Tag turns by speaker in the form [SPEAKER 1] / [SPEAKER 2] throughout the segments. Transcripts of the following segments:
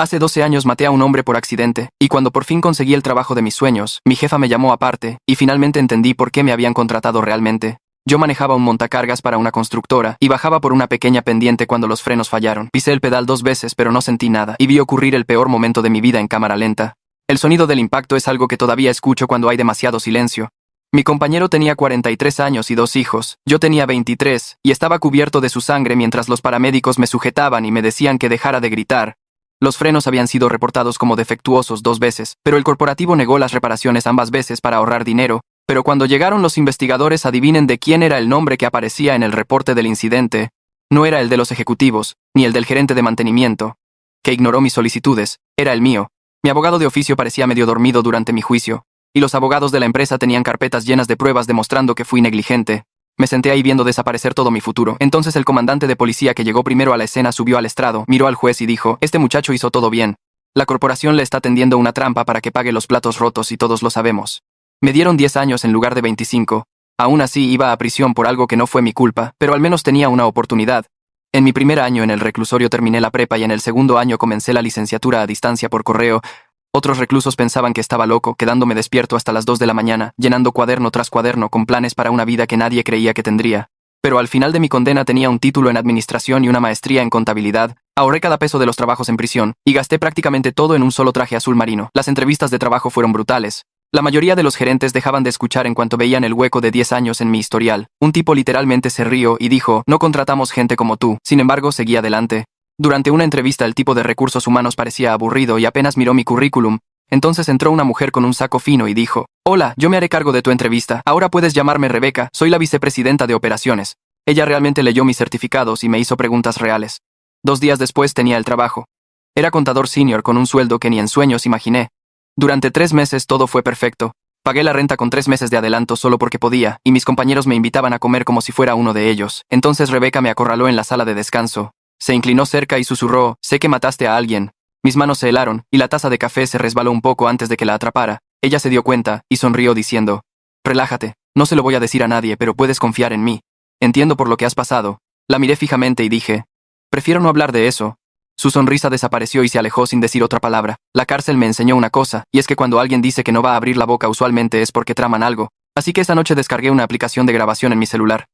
[SPEAKER 1] Hace 12 años maté a un hombre por accidente, y cuando por fin conseguí el trabajo de mis sueños, mi jefa me llamó aparte, y finalmente entendí por qué me habían contratado realmente. Yo manejaba un montacargas para una constructora, y bajaba por una pequeña pendiente cuando los frenos fallaron. Pisé el pedal 2 veces pero no sentí nada, y vi ocurrir el peor momento de mi vida en cámara lenta. El sonido del impacto es algo que todavía escucho cuando hay demasiado silencio. Mi compañero tenía 43 años y 2 hijos, yo tenía 23, y estaba cubierto de su sangre mientras los paramédicos me sujetaban y me decían que dejara de gritar. Los frenos habían sido reportados como defectuosos 2 veces, pero el corporativo negó las reparaciones ambas veces para ahorrar dinero, pero cuando llegaron los investigadores adivinen de quién era el nombre que aparecía en el reporte del incidente. No era el de los ejecutivos, ni el del gerente de mantenimiento, que ignoró mis solicitudes, era el mío. Mi abogado de oficio parecía medio dormido durante mi juicio, y los abogados de la empresa tenían carpetas llenas de pruebas demostrando que fui negligente. Me senté ahí viendo desaparecer todo mi futuro. Entonces el comandante de policía que llegó primero a la escena subió al estrado, miró al juez y dijo, «Este muchacho hizo todo bien. La corporación le está tendiendo una trampa para que pague los platos rotos y todos lo sabemos». Me dieron 10 años en lugar de 25. Aún así iba a prisión por algo que no fue mi culpa, pero al menos tenía una oportunidad. En mi primer año en el reclusorio terminé la prepa y en el segundo año comencé la licenciatura a distancia por correo. Otros reclusos pensaban que estaba loco, quedándome despierto hasta las 2 de la mañana, llenando cuaderno tras cuaderno con planes para una vida que nadie creía que tendría. Pero al final de mi condena tenía un título en administración y una maestría en contabilidad, ahorré cada peso de los trabajos en prisión, y gasté prácticamente todo en un solo traje azul marino. Las entrevistas de trabajo fueron brutales. La mayoría de los gerentes dejaban de escuchar en cuanto veían el hueco de 10 años en mi historial. Un tipo literalmente se rió y dijo, «No contratamos gente como tú». Sin embargo, seguí adelante. Durante una entrevista el tipo de recursos humanos parecía aburrido y apenas miró mi currículum. Entonces entró una mujer con un saco fino y dijo, «Hola, yo me haré cargo de tu entrevista. Ahora puedes llamarme Rebeca, soy la vicepresidenta de operaciones». Ella realmente leyó mis certificados y me hizo preguntas reales. 2 días después tenía el trabajo. Era contador senior con un sueldo que ni en sueños imaginé. Durante 3 meses todo fue perfecto. Pagué la renta con 3 meses de adelanto solo porque podía, y mis compañeros me invitaban a comer como si fuera uno de ellos. Entonces Rebeca me acorraló en la sala de descanso. Se inclinó cerca y susurró, «Sé que mataste a alguien». Mis manos se helaron, y la taza de café se resbaló un poco antes de que la atrapara. Ella se dio cuenta, y sonrió diciendo, «Relájate, no se lo voy a decir a nadie, pero puedes confiar en mí. Entiendo por lo que has pasado». La miré fijamente y dije, «Prefiero no hablar de eso». Su sonrisa desapareció y se alejó sin decir otra palabra. La cárcel me enseñó una cosa, y es que cuando alguien dice que no va a abrir la boca usualmente es porque traman algo. Así que esa noche descargué una aplicación de grabación en mi celular.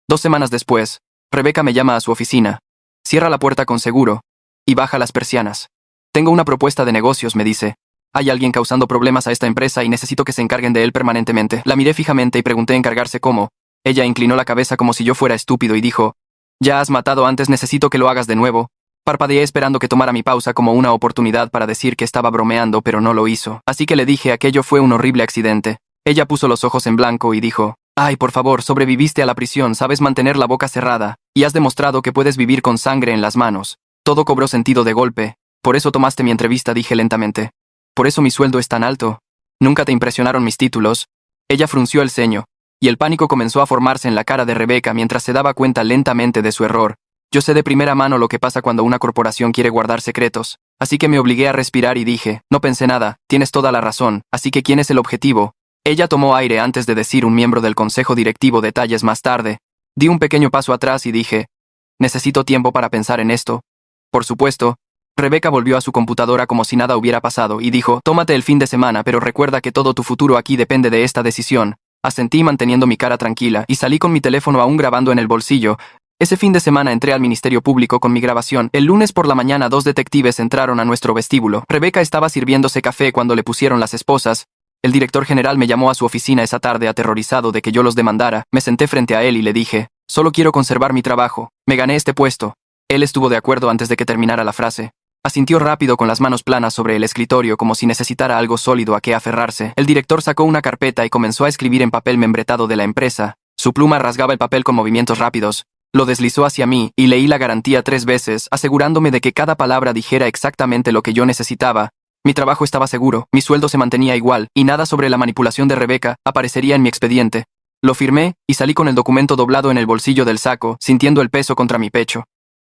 [SPEAKER 1] 2 semanas después, Rebeca me llama a su oficina. Cierra la puerta con seguro y baja las persianas. «Tengo una propuesta de negocios», me dice. «Hay alguien causando problemas a esta empresa y necesito que se encarguen de él permanentemente». La miré fijamente y pregunté encargarse cómo. Ella inclinó la cabeza como si yo fuera estúpido y dijo, «Ya has matado antes, necesito que lo hagas de nuevo». Parpadeé esperando que tomara mi pausa como una oportunidad para decir que estaba bromeando, pero no lo hizo. Así que le dije aquello fue un horrible accidente. Ella puso los ojos en blanco y dijo, «Ay, por favor, sobreviviste a la prisión, sabes mantener la boca cerrada, y has demostrado que puedes vivir con sangre en las manos». Todo cobró sentido de golpe. «Por eso tomaste mi entrevista», dije lentamente. «Por eso mi sueldo es tan alto. ¿Nunca te impresionaron mis títulos?» Ella frunció el ceño, y el pánico comenzó a formarse en la cara de Rebeca mientras se daba cuenta lentamente de su error. Yo sé de primera mano lo que pasa cuando una corporación quiere guardar secretos, así que me obligué a respirar y dije, «No pensé nada, tienes toda la razón, así que ¿quién es el objetivo?». Ella tomó aire antes de decir un miembro del consejo directivo detalles más tarde. Di un pequeño paso atrás y dije, «Necesito tiempo para pensar en esto». Por supuesto, Rebeca volvió a su computadora como si nada hubiera pasado y dijo, «Tómate el fin de semana, pero recuerda que todo tu futuro aquí depende de esta decisión». Asentí manteniendo mi cara tranquila y salí con mi teléfono aún grabando en el bolsillo. Ese fin de semana entré al Ministerio Público con mi grabación. El lunes por la mañana 2 detectives entraron a nuestro vestíbulo. Rebeca estaba sirviéndose café cuando le pusieron las esposas. El director general me llamó a su oficina esa tarde aterrorizado de que yo los demandara. Me senté frente a él y le dije, «Solo quiero conservar mi trabajo. Me gané este puesto». Él estuvo de acuerdo antes de que terminara la frase. Asintió rápido con las manos planas sobre el escritorio como si necesitara algo sólido a qué aferrarse. El director sacó una carpeta y comenzó a escribir en papel membretado de la empresa. Su pluma rasgaba el papel con movimientos rápidos. Lo deslizó hacia mí y leí la garantía 3 veces, asegurándome de que cada palabra dijera exactamente lo que yo necesitaba. Mi trabajo estaba seguro, mi sueldo se mantenía igual, y nada sobre la manipulación de Rebeca aparecería en mi expediente. Lo firmé y salí con el documento doblado en el bolsillo del saco, sintiendo el peso contra mi pecho.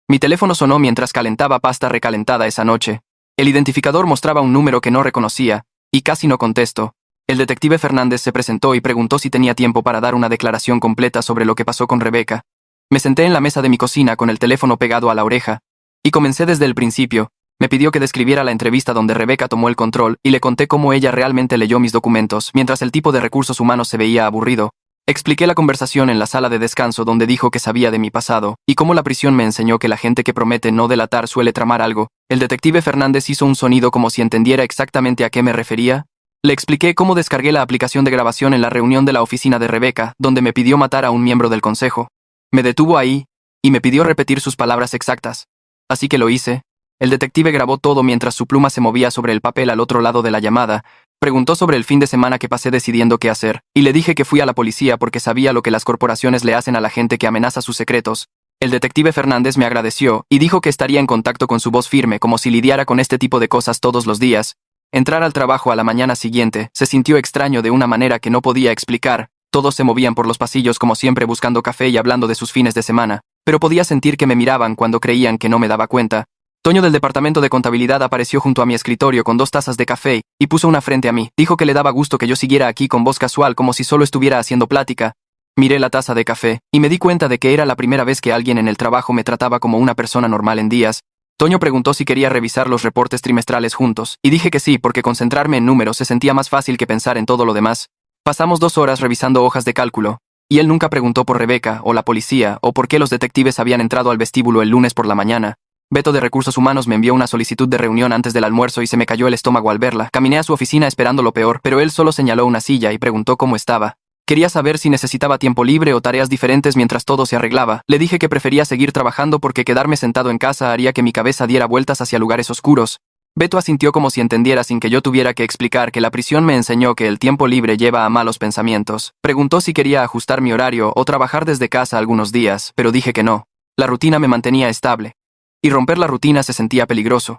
[SPEAKER 1] Mi teléfono sonó mientras calentaba pasta recalentada esa noche. El identificador mostraba un número que no reconocía, y casi no contesto. El detective Fernández se presentó y preguntó si tenía tiempo para dar una declaración completa sobre lo que pasó con Rebeca. Me senté en la mesa de mi cocina con el teléfono pegado a la oreja, y comencé desde el principio. Me pidió que describiera la entrevista donde Rebeca tomó el control y le conté cómo ella realmente leyó mis documentos, mientras el tipo de recursos humanos se veía aburrido. Expliqué la conversación en la sala de descanso donde dijo que sabía de mi pasado, y cómo la prisión me enseñó que la gente que promete no delatar suele tramar algo. El detective Fernández hizo un sonido como si entendiera exactamente a qué me refería. Le expliqué cómo descargué la aplicación de grabación en la reunión de la oficina de Rebeca, donde me pidió matar a un miembro del consejo. Me detuvo ahí, y me pidió repetir sus palabras exactas. Así que lo hice. El detective grabó todo mientras su pluma se movía sobre el papel al otro lado de la llamada. Preguntó sobre el fin de semana que pasé decidiendo qué hacer, y le dije que fui a la policía porque sabía lo que las corporaciones le hacen a la gente que amenaza sus secretos. El detective Fernández me agradeció y dijo que estaría en contacto con su voz firme como si lidiara con este tipo de cosas todos los días. Entrar al trabajo a la mañana siguiente se sintió extraño de una manera que no podía explicar. Todos se movían por los pasillos como siempre buscando café y hablando de sus fines de semana, pero podía sentir que me miraban cuando creían que no me daba cuenta. Toño del departamento de contabilidad apareció junto a mi escritorio con 2 tazas de café y puso una frente a mí. Dijo que le daba gusto que yo siguiera aquí con voz casual como si solo estuviera haciendo plática. Miré la taza de café y me di cuenta de que era la primera vez que alguien en el trabajo me trataba como una persona normal en días. Toño preguntó si quería revisar los reportes trimestrales juntos, y dije que sí porque concentrarme en números se sentía más fácil que pensar en todo lo demás. Pasamos 2 horas revisando hojas de cálculo, y él nunca preguntó por Rebeca o la policía o por qué los detectives habían entrado al vestíbulo el lunes por la mañana. Beto de Recursos Humanos me envió una solicitud de reunión antes del almuerzo y se me cayó el estómago al verla. Caminé a su oficina esperando lo peor, pero él solo señaló una silla y preguntó cómo estaba. Quería saber si necesitaba tiempo libre o tareas diferentes mientras todo se arreglaba. Le dije que prefería seguir trabajando porque quedarme sentado en casa haría que mi cabeza diera vueltas hacia lugares oscuros. Beto asintió como si entendiera sin que yo tuviera que explicar que la prisión me enseñó que el tiempo libre lleva a malos pensamientos. Preguntó si quería ajustar mi horario o trabajar desde casa algunos días, pero dije que no. La rutina me mantenía estable. Y romper la rutina se sentía peligroso.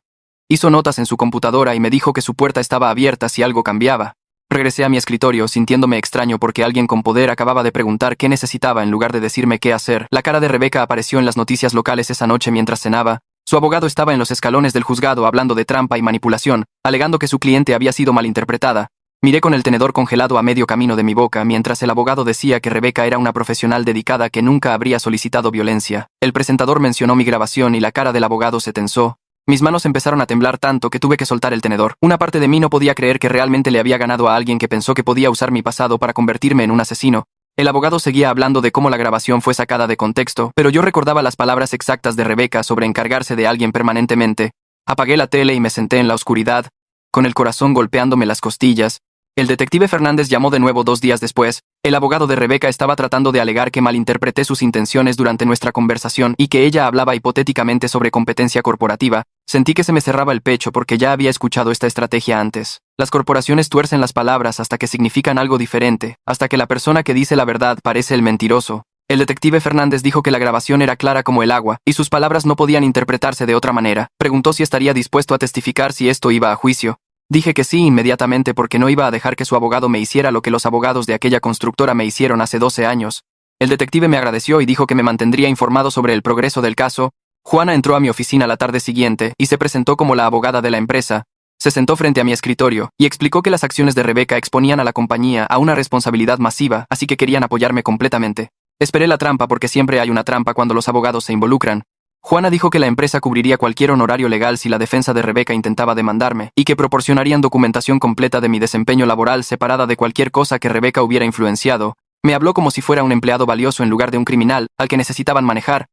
[SPEAKER 1] Hizo notas en su computadora y me dijo que su puerta estaba abierta si algo cambiaba. Regresé a mi escritorio sintiéndome extraño porque alguien con poder acababa de preguntar qué necesitaba en lugar de decirme qué hacer. La cara de Rebeca apareció en las noticias locales esa noche mientras cenaba. Su abogado estaba en los escalones del juzgado hablando de trampa y manipulación, alegando que su cliente había sido malinterpretada. Miré con el tenedor congelado a medio camino de mi boca mientras el abogado decía que Rebeca era una profesional dedicada que nunca habría solicitado violencia. El presentador mencionó mi grabación y la cara del abogado se tensó. Mis manos empezaron a temblar tanto que tuve que soltar el tenedor. Una parte de mí no podía creer que realmente le había ganado a alguien que pensó que podía usar mi pasado para convertirme en un asesino. El abogado seguía hablando de cómo la grabación fue sacada de contexto, pero yo recordaba las palabras exactas de Rebeca sobre encargarse de alguien permanentemente. Apagué la tele y me senté en la oscuridad, con el corazón golpeándome las costillas. El detective Fernández llamó de nuevo 2 días después. El abogado de Rebeca estaba tratando de alegar que malinterpreté sus intenciones durante nuestra conversación y que ella hablaba hipotéticamente sobre competencia corporativa. Sentí que se me cerraba el pecho porque ya había escuchado esta estrategia antes. Las corporaciones tuercen las palabras hasta que significan algo diferente, hasta que la persona que dice la verdad parece el mentiroso. El detective Fernández dijo que la grabación era clara como el agua, y sus palabras no podían interpretarse de otra manera. Preguntó si estaría dispuesto a testificar si esto iba a juicio. Dije que sí inmediatamente porque no iba a dejar que su abogado me hiciera lo que los abogados de aquella constructora me hicieron hace 12 años. El detective me agradeció y dijo que me mantendría informado sobre el progreso del caso. Juana entró a mi oficina la tarde siguiente y se presentó como la abogada de la empresa. Se sentó frente a mi escritorio y explicó que las acciones de Rebeca exponían a la compañía a una responsabilidad masiva, así que querían apoyarme completamente. Esperé la trampa porque siempre hay una trampa cuando los abogados se involucran. Juana dijo que la empresa cubriría cualquier honorario legal si la defensa de Rebeca intentaba demandarme, y que proporcionarían documentación completa de mi desempeño laboral separada de cualquier cosa que Rebeca hubiera influenciado. Me habló como si fuera un empleado valioso en lugar de un criminal, al que necesitaban manejar.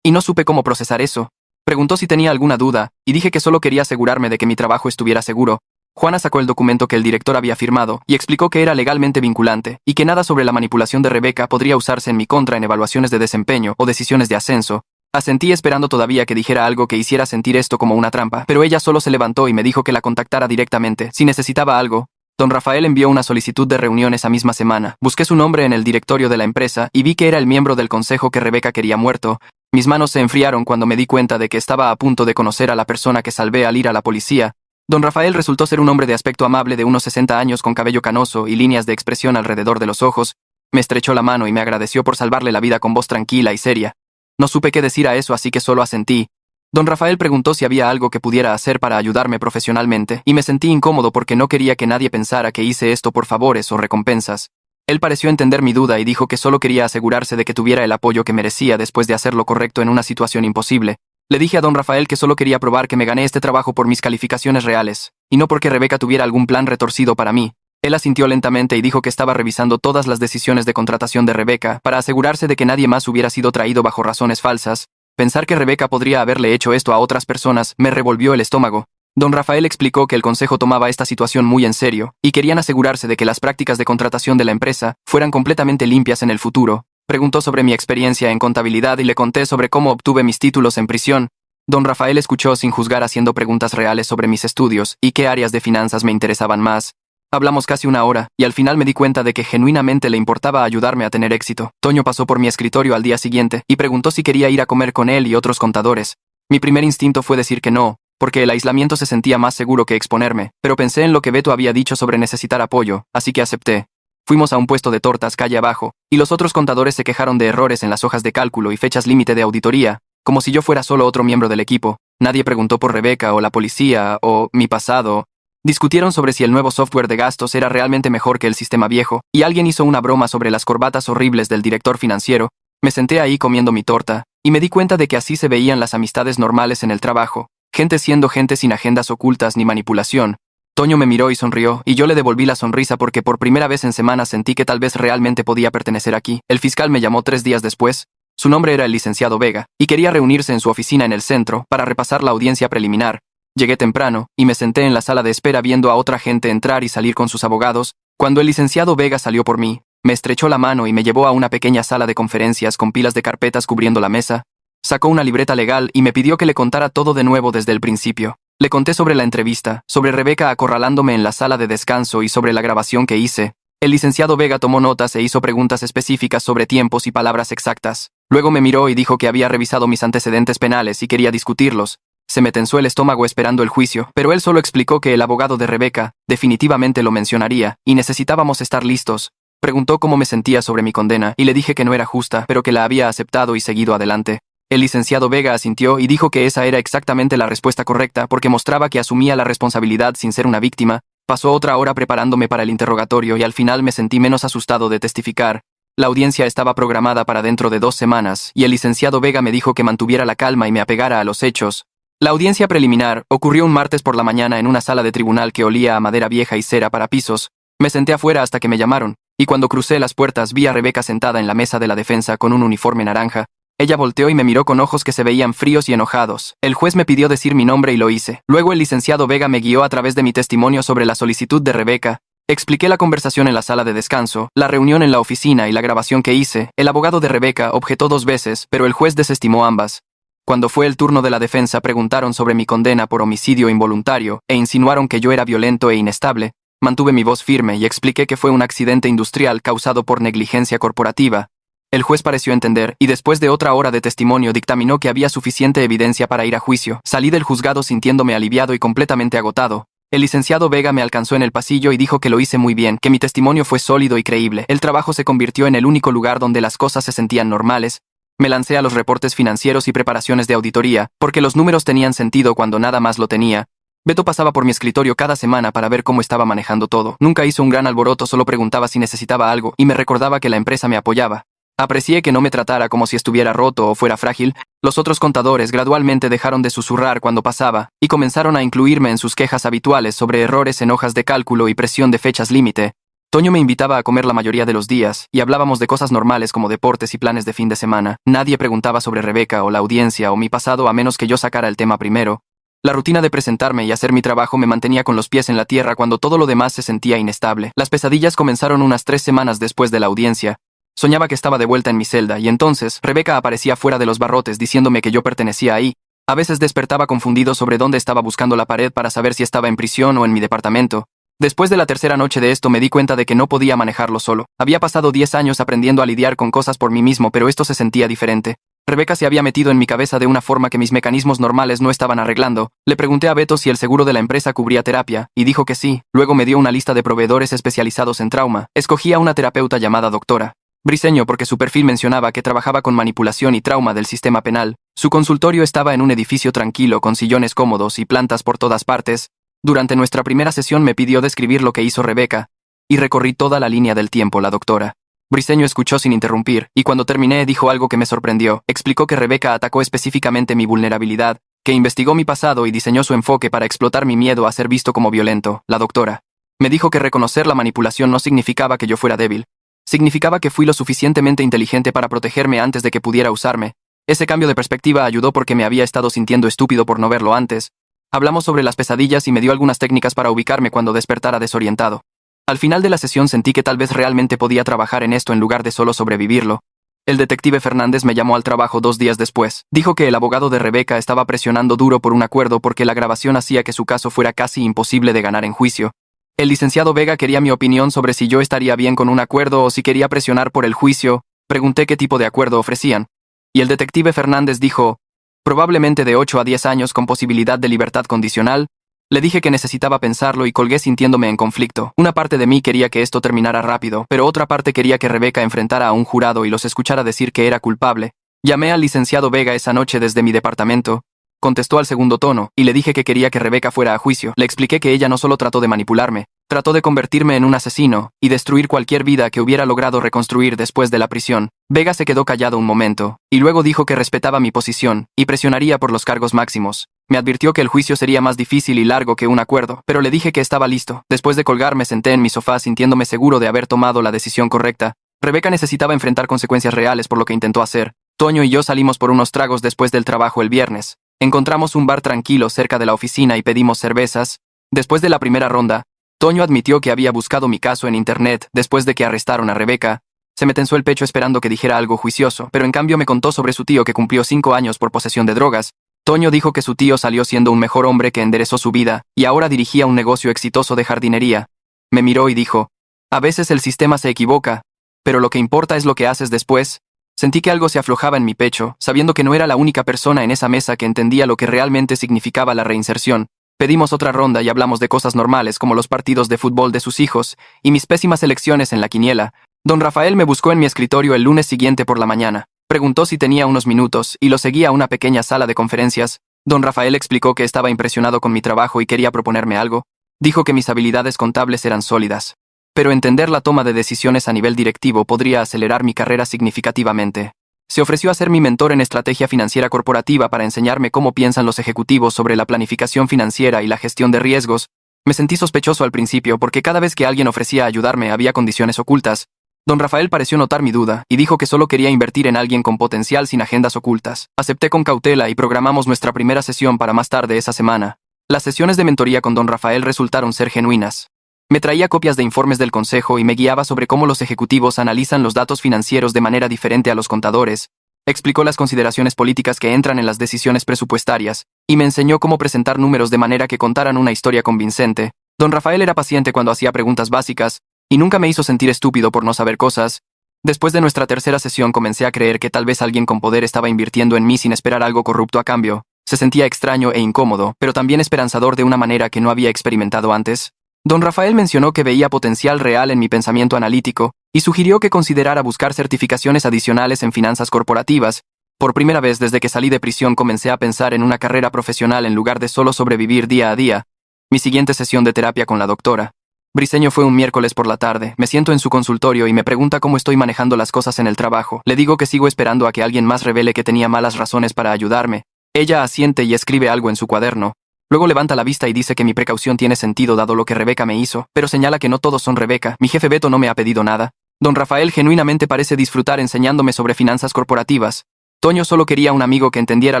[SPEAKER 1] Y no supe cómo procesar eso. Preguntó si tenía alguna duda, y dije que solo quería asegurarme de que mi trabajo estuviera seguro. Juana sacó el documento que el director había firmado, y explicó que era legalmente vinculante, y que nada sobre la manipulación de Rebeca podría usarse en mi contra en evaluaciones de desempeño o decisiones de ascenso. Asentí esperando todavía que dijera algo que hiciera sentir esto como una trampa, pero ella solo se levantó y me dijo que la contactara directamente, si necesitaba algo. Don Rafael envió una solicitud de reunión esa misma semana. Busqué su nombre en el directorio de la empresa y vi que era el miembro del consejo que Rebeca quería muerto. Mis manos se enfriaron cuando me di cuenta de que estaba a punto de conocer a la persona que salvé al ir a la policía. Don Rafael resultó ser un hombre de aspecto amable de unos 60 años con cabello canoso y líneas de expresión alrededor de los ojos. Me estrechó la mano y me agradeció por salvarle la vida con voz tranquila y seria. No supe qué decir a eso, así que solo asentí. Don Rafael preguntó si había algo que pudiera hacer para ayudarme profesionalmente, y me sentí incómodo porque no quería que nadie pensara que hice esto por favores o recompensas. Él pareció entender mi duda y dijo que solo quería asegurarse de que tuviera el apoyo que merecía después de hacer lo correcto en una situación imposible. Le dije a don Rafael que solo quería probar que me gané este trabajo por mis calificaciones reales, y no porque Rebeca tuviera algún plan retorcido para mí. Él asintió lentamente y dijo que estaba revisando todas las decisiones de contratación de Rebeca para asegurarse de que nadie más hubiera sido traído bajo razones falsas. Pensar que Rebeca podría haberle hecho esto a otras personas me revolvió el estómago. Don Rafael explicó que el consejo tomaba esta situación muy en serio y querían asegurarse de que las prácticas de contratación de la empresa fueran completamente limpias en el futuro. Preguntó sobre mi experiencia en contabilidad y le conté sobre cómo obtuve mis títulos en prisión. Don Rafael escuchó sin juzgar haciendo preguntas reales sobre mis estudios y qué áreas de finanzas me interesaban más. Hablamos casi una hora, y al final me di cuenta de que genuinamente le importaba ayudarme a tener éxito. Toño pasó por mi escritorio al día siguiente y preguntó si quería ir a comer con él y otros contadores. Mi primer instinto fue decir que no, porque el aislamiento se sentía más seguro que exponerme, pero pensé en lo que Beto había dicho sobre necesitar apoyo, así que acepté. Fuimos a un puesto de tortas calle abajo, y los otros contadores se quejaron de errores en las hojas de cálculo y fechas límite de auditoría, como si yo fuera solo otro miembro del equipo. Nadie preguntó por Rebeca o la policía o mi pasado. Discutieron sobre si el nuevo software de gastos era realmente mejor que el sistema viejo, y alguien hizo una broma sobre las corbatas horribles del director financiero. Me senté ahí comiendo mi torta, y me di cuenta de que así se veían las amistades normales en el trabajo, gente siendo gente sin agendas ocultas ni manipulación. Toño me miró y sonrió, y yo le devolví la sonrisa porque por primera vez en semanas sentí que tal vez realmente podía pertenecer aquí. El fiscal me llamó 3 días después. Su nombre era el licenciado Vega, y quería reunirse en su oficina en el centro para repasar la audiencia preliminar. Llegué temprano, y me senté en la sala de espera viendo a otra gente entrar y salir con sus abogados. Cuando el licenciado Vega salió por mí, me estrechó la mano y me llevó a una pequeña sala de conferencias con pilas de carpetas cubriendo la mesa. Sacó una libreta legal y me pidió que le contara todo de nuevo desde el principio. Le conté sobre la entrevista, sobre Rebeca acorralándome en la sala de descanso y sobre la grabación que hice. El licenciado Vega tomó notas e hizo preguntas específicas sobre tiempos y palabras exactas. Luego me miró y dijo que había revisado mis antecedentes penales y quería discutirlos. Se me tensó el estómago esperando el juicio, pero él solo explicó que el abogado de Rebeca definitivamente lo mencionaría, y necesitábamos estar listos. Preguntó cómo me sentía sobre mi condena, y le dije que no era justa, pero que la había aceptado y seguido adelante. El licenciado Vega asintió y dijo que esa era exactamente la respuesta correcta porque mostraba que asumía la responsabilidad sin ser una víctima. Pasó otra hora preparándome para el interrogatorio y al final me sentí menos asustado de testificar. La audiencia estaba programada para dentro de 2 semanas, y el licenciado Vega me dijo que mantuviera la calma y me apegara a los hechos. La audiencia preliminar ocurrió un martes por la mañana en una sala de tribunal que olía a madera vieja y cera para pisos. Me senté afuera hasta que me llamaron, y cuando crucé las puertas vi a Rebeca sentada en la mesa de la defensa con un uniforme naranja. Ella volteó y me miró con ojos que se veían fríos y enojados. El juez me pidió decir mi nombre y lo hice. Luego el licenciado Vega me guió a través de mi testimonio sobre la solicitud de Rebeca. Expliqué la conversación en la sala de descanso, la reunión en la oficina y la grabación que hice. El abogado de Rebeca objetó 2 veces, pero el juez desestimó ambas. Cuando fue el turno de la defensa preguntaron sobre mi condena por homicidio involuntario e insinuaron que yo era violento e inestable. Mantuve mi voz firme y expliqué que fue un accidente industrial causado por negligencia corporativa. El juez pareció entender y después de otra hora de testimonio dictaminó que había suficiente evidencia para ir a juicio. Salí del juzgado sintiéndome aliviado y completamente agotado. El licenciado Vega me alcanzó en el pasillo y dijo que lo hice muy bien, que mi testimonio fue sólido y creíble. El trabajo se convirtió en el único lugar donde las cosas se sentían normales. Me lancé a los reportes financieros y preparaciones de auditoría, porque los números tenían sentido cuando nada más lo tenía. Beto pasaba por mi escritorio cada semana para ver cómo estaba manejando todo. Nunca hizo un gran alboroto, solo preguntaba si necesitaba algo y me recordaba que la empresa me apoyaba. Aprecié que no me tratara como si estuviera roto o fuera frágil. Los otros contadores gradualmente dejaron de susurrar cuando pasaba y comenzaron a incluirme en sus quejas habituales sobre errores en hojas de cálculo y presión de fechas límite. Toño me invitaba a comer la mayoría de los días, y hablábamos de cosas normales como deportes y planes de fin de semana. Nadie preguntaba sobre Rebeca o la audiencia o mi pasado a menos que yo sacara el tema primero. La rutina de presentarme y hacer mi trabajo me mantenía con los pies en la tierra cuando todo lo demás se sentía inestable. Las pesadillas comenzaron unas 3 semanas después de la audiencia. Soñaba que estaba de vuelta en mi celda, y entonces Rebeca aparecía fuera de los barrotes diciéndome que yo pertenecía ahí. A veces despertaba confundido sobre dónde estaba buscando la pared para saber si estaba en prisión o en mi departamento. Después de la tercera noche de esto me di cuenta de que no podía manejarlo solo. Había pasado 10 años aprendiendo a lidiar con cosas por mí mismo, pero esto se sentía diferente. Rebeca se había metido en mi cabeza de una forma que mis mecanismos normales no estaban arreglando. Le pregunté a Beto si el seguro de la empresa cubría terapia, y dijo que sí. Luego me dio una lista de proveedores especializados en trauma. Escogí a una terapeuta llamada Doctora Briseño porque su perfil mencionaba que trabajaba con manipulación y trauma del sistema penal. Su consultorio estaba en un edificio tranquilo con sillones cómodos y plantas por todas partes. Durante nuestra primera sesión me pidió describir lo que hizo Rebeca, y recorrí toda la línea del tiempo la doctora. Briseño escuchó sin interrumpir, y cuando terminé dijo algo que me sorprendió. Explicó que Rebeca atacó específicamente mi vulnerabilidad, que investigó mi pasado y diseñó su enfoque para explotar mi miedo a ser visto como violento. La doctora me dijo que reconocer la manipulación no significaba que yo fuera débil. Significaba que fui lo suficientemente inteligente para protegerme antes de que pudiera usarme. Ese cambio de perspectiva ayudó porque me había estado sintiendo estúpido por no verlo antes. Hablamos sobre las pesadillas y me dio algunas técnicas para ubicarme cuando despertara desorientado. Al final de la sesión sentí que tal vez realmente podía trabajar en esto en lugar de solo sobrevivirlo. El detective Fernández me llamó al trabajo 2 días después. Dijo que el abogado de Rebeca estaba presionando duro por un acuerdo porque la grabación hacía que su caso fuera casi imposible de ganar en juicio. El licenciado Vega quería mi opinión sobre si yo estaría bien con un acuerdo o si quería presionar por el juicio. Pregunté qué tipo de acuerdo ofrecían. Y el detective Fernández dijo, probablemente de 8 a 10 años con posibilidad de libertad condicional. Le dije que necesitaba pensarlo y colgué sintiéndome en conflicto. Una parte de mí quería que esto terminara rápido, pero otra parte quería que Rebeca enfrentara a un jurado y los escuchara decir que era culpable. Llamé al licenciado Vega esa noche desde mi departamento. Contestó al segundo tono, y le dije que quería que Rebeca fuera a juicio. Le expliqué que ella no solo trató de manipularme, trató de convertirme en un asesino y destruir cualquier vida que hubiera logrado reconstruir después de la prisión. Vega se quedó callado un momento, y luego dijo que respetaba mi posición y presionaría por los cargos máximos. Me advirtió que el juicio sería más difícil y largo que un acuerdo, pero le dije que estaba listo. Después de colgar me senté en mi sofá sintiéndome seguro de haber tomado la decisión correcta. Rebeca necesitaba enfrentar consecuencias reales por lo que intentó hacer. Toño y yo salimos por unos tragos después del trabajo el viernes. Encontramos un bar tranquilo cerca de la oficina y pedimos cervezas. Después de la primera ronda, Toño admitió que había buscado mi caso en internet después de que arrestaron a Rebeca. Se me tensó el pecho esperando que dijera algo juicioso, pero en cambio me contó sobre su tío que cumplió 5 años por posesión de drogas. Toño dijo que su tío salió siendo un mejor hombre que enderezó su vida y ahora dirigía un negocio exitoso de jardinería. Me miró y dijo, a veces el sistema se equivoca, pero lo que importa es lo que haces después. Sentí que algo se aflojaba en mi pecho, sabiendo que no era la única persona en esa mesa que entendía lo que realmente significaba la reinserción. Pedimos otra ronda y hablamos de cosas normales como los partidos de fútbol de sus hijos y mis pésimas elecciones en la quiniela. Don Rafael me buscó en mi escritorio el lunes siguiente por la mañana. Preguntó si tenía unos minutos y lo seguía a una pequeña sala de conferencias. Don Rafael explicó que estaba impresionado con mi trabajo y quería proponerme algo. Dijo que mis habilidades contables eran sólidas, pero entender la toma de decisiones a nivel directivo podría acelerar mi carrera significativamente. Se ofreció a ser mi mentor en estrategia financiera corporativa para enseñarme cómo piensan los ejecutivos sobre la planificación financiera y la gestión de riesgos. Me sentí sospechoso al principio porque cada vez que alguien ofrecía ayudarme había condiciones ocultas. Don Rafael pareció notar mi duda y dijo que solo quería invertir en alguien con potencial sin agendas ocultas. Acepté con cautela y programamos nuestra primera sesión para más tarde esa semana. Las sesiones de mentoría con Don Rafael resultaron ser genuinas. Me traía copias de informes del consejo y me guiaba sobre cómo los ejecutivos analizan los datos financieros de manera diferente a los contadores. Explicó las consideraciones políticas que entran en las decisiones presupuestarias y me enseñó cómo presentar números de manera que contaran una historia convincente. Don Rafael era paciente cuando hacía preguntas básicas y nunca me hizo sentir estúpido por no saber cosas. Después de nuestra tercera sesión comencé a creer que tal vez alguien con poder estaba invirtiendo en mí sin esperar algo corrupto a cambio. Se sentía extraño e incómodo, pero también esperanzador de una manera que no había experimentado antes. Don Rafael mencionó que veía potencial real en mi pensamiento analítico y sugirió que considerara buscar certificaciones adicionales en finanzas corporativas. Por primera vez desde que salí de prisión comencé a pensar en una carrera profesional en lugar de solo sobrevivir día a día. Mi siguiente sesión de terapia con la doctora Briseño fue un miércoles por la tarde. Me siento en su consultorio y me pregunta cómo estoy manejando las cosas en el trabajo. Le digo que sigo esperando a que alguien más revele que tenía malas razones para ayudarme. Ella asiente y escribe algo en su cuaderno. Luego levanta la vista y dice que mi precaución tiene sentido dado lo que Rebeca me hizo, pero señala que no todos son Rebeca. Mi jefe Beto no me ha pedido nada. Don Rafael genuinamente parece disfrutar enseñándome sobre finanzas corporativas. Toño solo quería un amigo que entendiera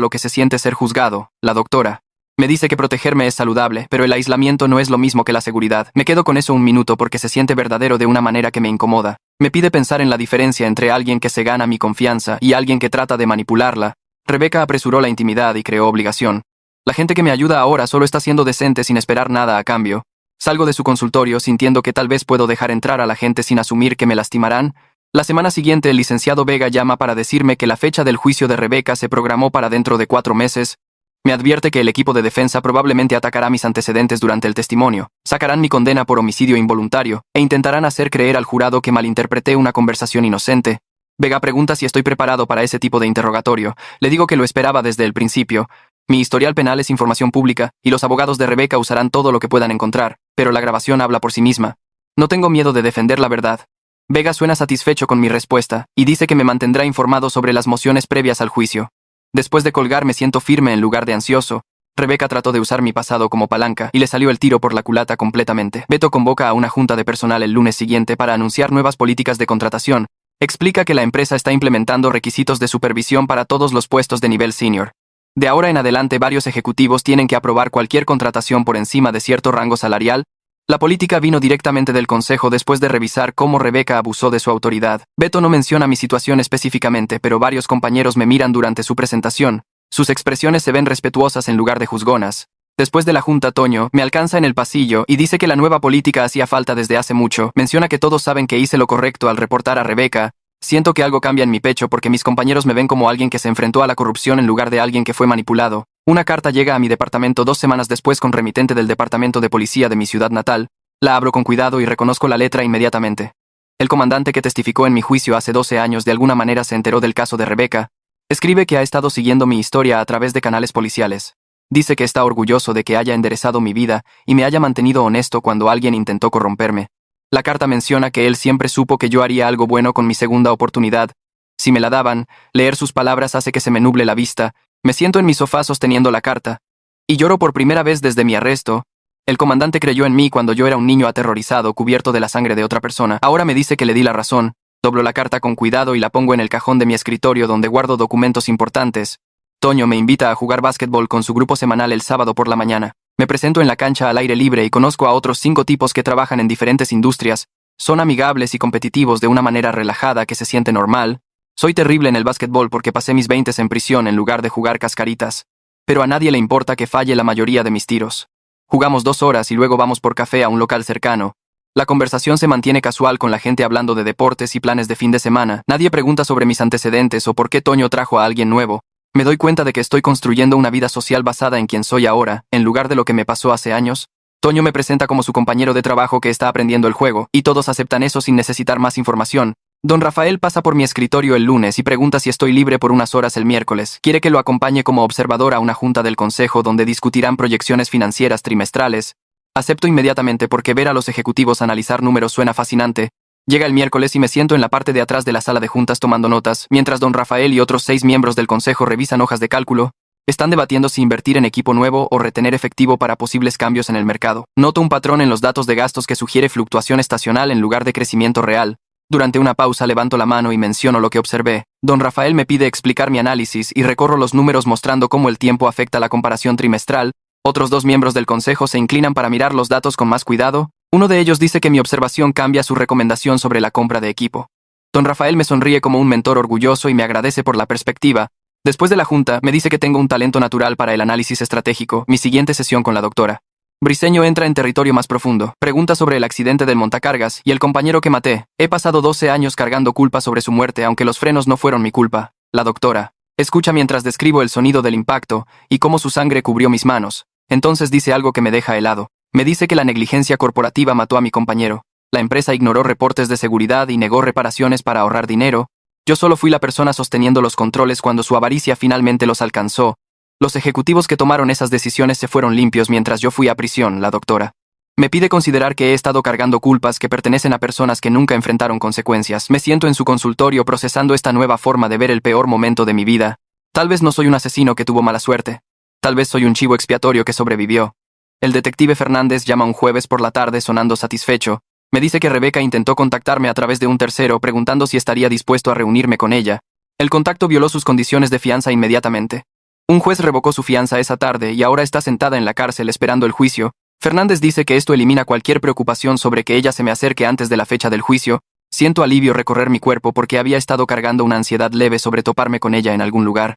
[SPEAKER 1] lo que se siente ser juzgado. La doctora me dice que protegerme es saludable, pero el aislamiento no es lo mismo que la seguridad. Me quedo con eso un minuto porque se siente verdadero de una manera que me incomoda. Me pide pensar en la diferencia entre alguien que se gana mi confianza y alguien que trata de manipularla. Rebeca apresuró la intimidad y creó obligación. La gente que me ayuda ahora solo está siendo decente sin esperar nada a cambio. Salgo de su consultorio sintiendo que tal vez puedo dejar entrar a la gente sin asumir que me lastimarán. La semana siguiente el licenciado Vega llama para decirme que la fecha del juicio de Rebeca se programó para dentro de 4 meses. Me advierte que el equipo de defensa probablemente atacará mis antecedentes durante el testimonio, sacarán mi condena por homicidio involuntario e intentarán hacer creer al jurado que malinterpreté una conversación inocente. Vega pregunta si estoy preparado para ese tipo de interrogatorio. Le digo que lo esperaba desde el principio. Mi historial penal es información pública y los abogados de Rebeca usarán todo lo que puedan encontrar, pero la grabación habla por sí misma. No tengo miedo de defender la verdad. Vega suena satisfecho con mi respuesta, y dice que me mantendrá informado sobre las mociones previas al juicio. Después de colgar me siento firme en lugar de ansioso. Rebeca trató de usar mi pasado como palanca, y le salió el tiro por la culata completamente. Beto convoca a una junta de personal el lunes siguiente para anunciar nuevas políticas de contratación. Explica que la empresa está implementando requisitos de supervisión para todos los puestos de nivel senior. De ahora en adelante varios ejecutivos tienen que aprobar cualquier contratación por encima de cierto rango salarial. La política vino directamente del consejo después de revisar cómo Rebeca abusó de su autoridad. Beto no menciona mi situación específicamente, pero varios compañeros me miran durante su presentación. Sus expresiones se ven respetuosas en lugar de juzgonas. Después de la junta, Toño me alcanza en el pasillo y dice que la nueva política hacía falta desde hace mucho. Menciona que todos saben que hice lo correcto al reportar a Rebeca. Siento que algo cambia en mi pecho porque mis compañeros me ven como alguien que se enfrentó a la corrupción en lugar de alguien que fue manipulado. Una carta llega a mi departamento 2 semanas después con remitente del departamento de policía de mi ciudad natal. La abro con cuidado y reconozco la letra inmediatamente. El comandante que testificó en mi juicio hace 12 años de alguna manera se enteró del caso de Rebeca. Escribe que ha estado siguiendo mi historia a través de canales policiales. Dice que está orgulloso de que haya enderezado mi vida y me haya mantenido honesto cuando alguien intentó corromperme. La carta menciona que él siempre supo que yo haría algo bueno con mi segunda oportunidad. Si me la daban, leer sus palabras hace que se me nuble la vista. Me siento en mi sofá sosteniendo la carta. Y lloro por primera vez desde mi arresto. El comandante creyó en mí cuando yo era un niño aterrorizado, cubierto de la sangre de otra persona. Ahora me dice que le di la razón. Doblo la carta con cuidado y la pongo en el cajón de mi escritorio donde guardo documentos importantes. Toño me invita a jugar básquetbol con su grupo semanal el sábado por la mañana. Me presento en la cancha al aire libre y conozco a otros 5 tipos que trabajan en diferentes industrias. Son amigables y competitivos de una manera relajada que se siente normal. Soy terrible en el básquetbol porque pasé mis 20s en prisión en lugar de jugar cascaritas. Pero a nadie le importa que falle la mayoría de mis tiros. Jugamos 2 horas y luego vamos por café a un local cercano. La conversación se mantiene casual con la gente hablando de deportes y planes de fin de semana. Nadie pregunta sobre mis antecedentes o por qué Toño trajo a alguien nuevo. Me doy cuenta de que estoy construyendo una vida social basada en quien soy ahora, en lugar de lo que me pasó hace años. Toño me presenta como su compañero de trabajo que está aprendiendo el juego, y todos aceptan eso sin necesitar más información. Don Rafael pasa por mi escritorio el lunes y pregunta si estoy libre por unas horas el miércoles. Quiere que lo acompañe como observador a una junta del consejo donde discutirán proyecciones financieras trimestrales. Acepto inmediatamente porque ver a los ejecutivos analizar números suena fascinante. Llega el miércoles y me siento en la parte de atrás de la sala de juntas tomando notas, mientras don Rafael y otros 6 miembros del consejo revisan hojas de cálculo. Están debatiendo si invertir en equipo nuevo o retener efectivo para posibles cambios en el mercado. Noto un patrón en los datos de gastos que sugiere fluctuación estacional en lugar de crecimiento real. Durante una pausa levanto la mano y menciono lo que observé. Don Rafael me pide explicar mi análisis y recorro los números mostrando cómo el tiempo afecta la comparación trimestral. Otros 2 miembros del consejo se inclinan para mirar los datos con más cuidado. Uno de ellos dice que mi observación cambia su recomendación sobre la compra de equipo. Don Rafael me sonríe como un mentor orgulloso y me agradece por la perspectiva. Después de la junta, me dice que tengo un talento natural para el análisis estratégico. Mi siguiente sesión con la doctora Briceño entra en territorio más profundo. Pregunta sobre el accidente del montacargas y el compañero que maté. He pasado 12 años cargando culpa sobre su muerte, aunque los frenos no fueron mi culpa. La doctora escucha mientras describo el sonido del impacto y cómo su sangre cubrió mis manos. Entonces dice algo que me deja helado. Me dice que la negligencia corporativa mató a mi compañero. La empresa ignoró reportes de seguridad y negó reparaciones para ahorrar dinero. Yo solo fui la persona sosteniendo los controles cuando su avaricia finalmente los alcanzó. Los ejecutivos que tomaron esas decisiones se fueron limpios mientras yo fui a prisión, la doctora me pide considerar que he estado cargando culpas que pertenecen a personas que nunca enfrentaron consecuencias. Me siento en su consultorio procesando esta nueva forma de ver el peor momento de mi vida. Tal vez no soy un asesino que tuvo mala suerte. Tal vez soy un chivo expiatorio que sobrevivió. El detective Fernández llama un jueves por la tarde sonando satisfecho. Me dice que Rebeca intentó contactarme a través de un tercero preguntando si estaría dispuesto a reunirme con ella. El contacto violó sus condiciones de fianza inmediatamente. Un juez revocó su fianza esa tarde y ahora está sentada en la cárcel esperando el juicio. Fernández dice que esto elimina cualquier preocupación sobre que ella se me acerque antes de la fecha del juicio. Siento alivio recorrer mi cuerpo porque había estado cargando una ansiedad leve sobre toparme con ella en algún lugar.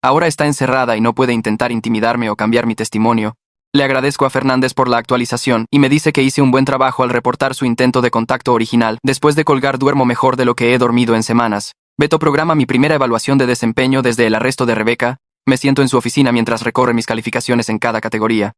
[SPEAKER 1] Ahora está encerrada y no puede intentar intimidarme o cambiar mi testimonio. Le agradezco a Fernández por la actualización y me dice que hice un buen trabajo al reportar su intento de contacto original. Después de colgar duermo mejor de lo que he dormido en semanas. Beto programa mi primera evaluación de desempeño desde el arresto de Rebeca. Me siento en su oficina mientras recorre mis calificaciones en cada categoría.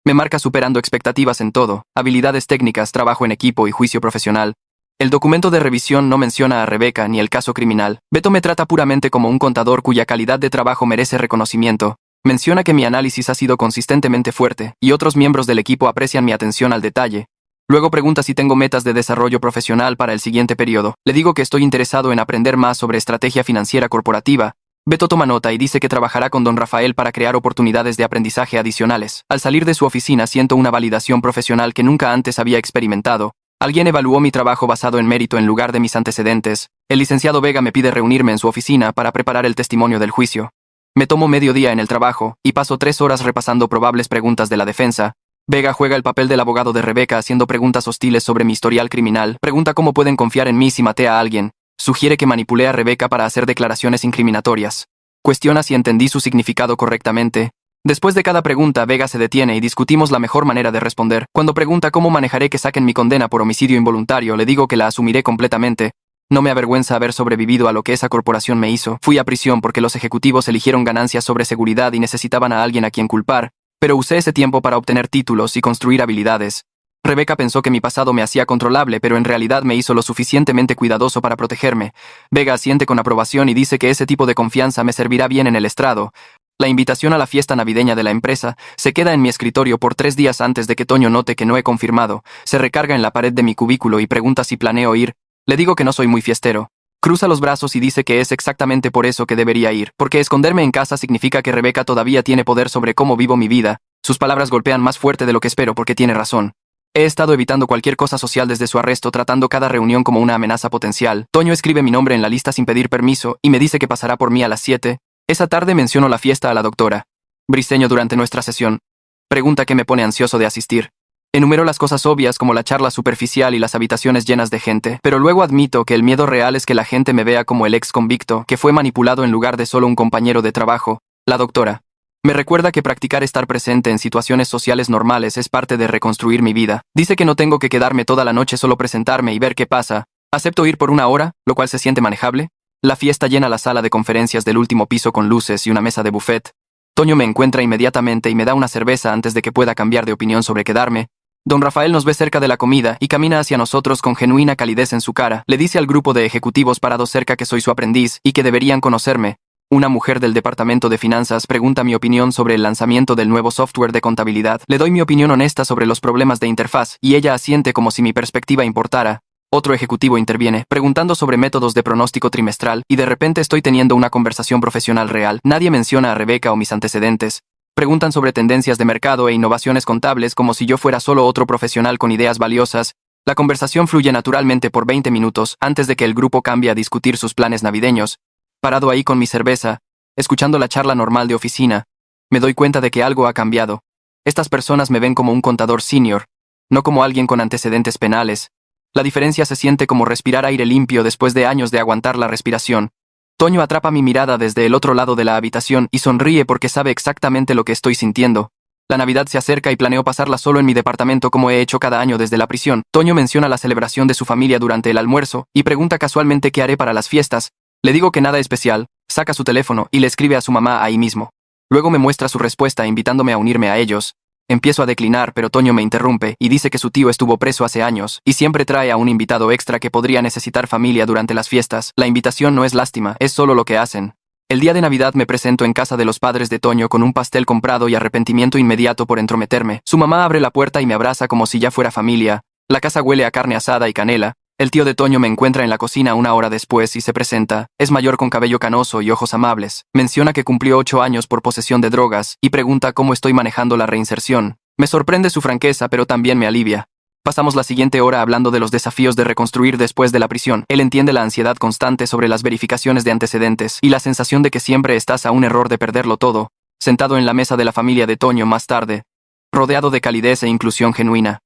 [SPEAKER 1] Me marca superando expectativas en todo, habilidades técnicas, trabajo en equipo y juicio profesional. El documento de revisión no menciona a Rebeca ni el caso criminal. Beto me trata puramente como un contador cuya calidad de trabajo merece reconocimiento. Menciona que mi análisis ha sido consistentemente fuerte, y otros miembros del equipo aprecian mi atención al detalle. Luego pregunta si tengo metas de desarrollo profesional para el siguiente periodo. Le digo que estoy interesado en aprender más sobre estrategia financiera corporativa. Beto toma nota y dice que trabajará con don Rafael para crear oportunidades de aprendizaje adicionales. Al salir de su oficina siento una validación profesional que nunca antes había experimentado. Alguien evaluó mi trabajo basado en mérito en lugar de mis antecedentes. El licenciado Vega me pide reunirme en su oficina para preparar el testimonio del juicio. Me tomo medio día en el trabajo y paso 3 horas repasando probables preguntas de la defensa. Vega juega el papel del abogado de Rebeca haciendo preguntas hostiles sobre mi historial criminal. Pregunta cómo pueden confiar en mí si maté a alguien. Sugiere que manipulé a Rebeca para hacer declaraciones incriminatorias. Cuestiona si entendí su significado correctamente. Después de cada pregunta, Vega se detiene y discutimos la mejor manera de responder. Cuando pregunta cómo manejaré que saquen mi condena por homicidio involuntario, le digo que la asumiré completamente. No me avergüenza haber sobrevivido a lo que esa corporación me hizo. Fui a prisión porque los ejecutivos eligieron ganancias sobre seguridad y necesitaban a alguien a quien culpar, pero usé ese tiempo para obtener títulos y construir habilidades. Rebeca pensó que mi pasado me hacía controlable, pero en realidad me hizo lo suficientemente cuidadoso para protegerme. Vega asiente con aprobación y dice que ese tipo de confianza me servirá bien en el estrado. La invitación a la fiesta navideña de la empresa se queda en mi escritorio por 3 días antes de que Toño note que no he confirmado. Se recarga en la pared de mi cubículo y pregunta si planeo ir. Le digo que no soy muy fiestero. Cruza los brazos y dice que es exactamente por eso que debería ir, porque esconderme en casa significa que Rebeca todavía tiene poder sobre cómo vivo mi vida. Sus palabras golpean más fuerte de lo que espero porque tiene razón. He estado evitando cualquier cosa social desde su arresto, tratando cada reunión como una amenaza potencial. Toño escribe mi nombre en la lista sin pedir permiso y me dice que pasará por mí a las 7. Esa tarde menciono la fiesta a la doctora Briceño durante nuestra sesión. Pregunta qué me pone ansioso de asistir. Enumero las cosas obvias como la charla superficial y las habitaciones llenas de gente, pero luego admito que el miedo real es que la gente me vea como el ex convicto, que fue manipulado en lugar de solo un compañero de trabajo. La doctora me recuerda que practicar estar presente en situaciones sociales normales es parte de reconstruir mi vida. Dice que no tengo que quedarme toda la noche solo presentarme y ver qué pasa. Acepto ir por 1 hora, lo cual se siente manejable. La fiesta llena la sala de conferencias del último piso con luces y una mesa de buffet. Toño me encuentra inmediatamente y me da una cerveza antes de que pueda cambiar de opinión sobre quedarme. Don Rafael nos ve cerca de la comida y camina hacia nosotros con genuina calidez en su cara. Le dice al grupo de ejecutivos parados cerca que soy su aprendiz y que deberían conocerme. Una mujer del departamento de finanzas pregunta mi opinión sobre el lanzamiento del nuevo software de contabilidad. Le doy mi opinión honesta sobre los problemas de interfaz y ella asiente como si mi perspectiva importara. Otro ejecutivo interviene, preguntando sobre métodos de pronóstico trimestral, y de repente estoy teniendo una conversación profesional real. Nadie menciona a Rebeca o mis antecedentes. Preguntan sobre tendencias de mercado e innovaciones contables como si yo fuera solo otro profesional con ideas valiosas. La conversación fluye naturalmente por 20 minutos antes de que el grupo cambie a discutir sus planes navideños. Parado ahí con mi cerveza, escuchando la charla normal de oficina, me doy cuenta de que algo ha cambiado. Estas personas me ven como un contador senior, no como alguien con antecedentes penales. La diferencia se siente como respirar aire limpio después de años de aguantar la respiración. Toño atrapa mi mirada desde el otro lado de la habitación y sonríe porque sabe exactamente lo que estoy sintiendo. La Navidad se acerca y planeo pasarla solo en mi departamento como he hecho cada año desde la prisión. Toño menciona la celebración de su familia durante el almuerzo y pregunta casualmente qué haré para las fiestas. Le digo que nada especial, saca su teléfono y le escribe a su mamá ahí mismo. Luego me muestra su respuesta invitándome a unirme a ellos. Empiezo a declinar, pero Toño me interrumpe y dice que su tío estuvo preso hace años y siempre trae a un invitado extra que podría necesitar familia durante las fiestas. La invitación no es lástima, es solo lo que hacen. El día de Navidad me presento en casa de los padres de Toño con un pastel comprado y arrepentimiento inmediato por entrometerme. Su mamá abre la puerta y me abraza como si ya fuera familia. La casa huele a carne asada y canela. El tío de Toño me encuentra en la cocina 1 hora después y se presenta. Es mayor con cabello canoso y ojos amables. Menciona que cumplió 8 años por posesión de drogas y pregunta cómo estoy manejando la reinserción. Me sorprende su franqueza, pero también me alivia. Pasamos la siguiente hora hablando de los desafíos de reconstruir después de la prisión. Él entiende la ansiedad constante sobre las verificaciones de antecedentes y la sensación de que siempre estás a un error de perderlo todo. Sentado en la mesa de la familia de Toño más tarde, rodeado de calidez e inclusión genuina.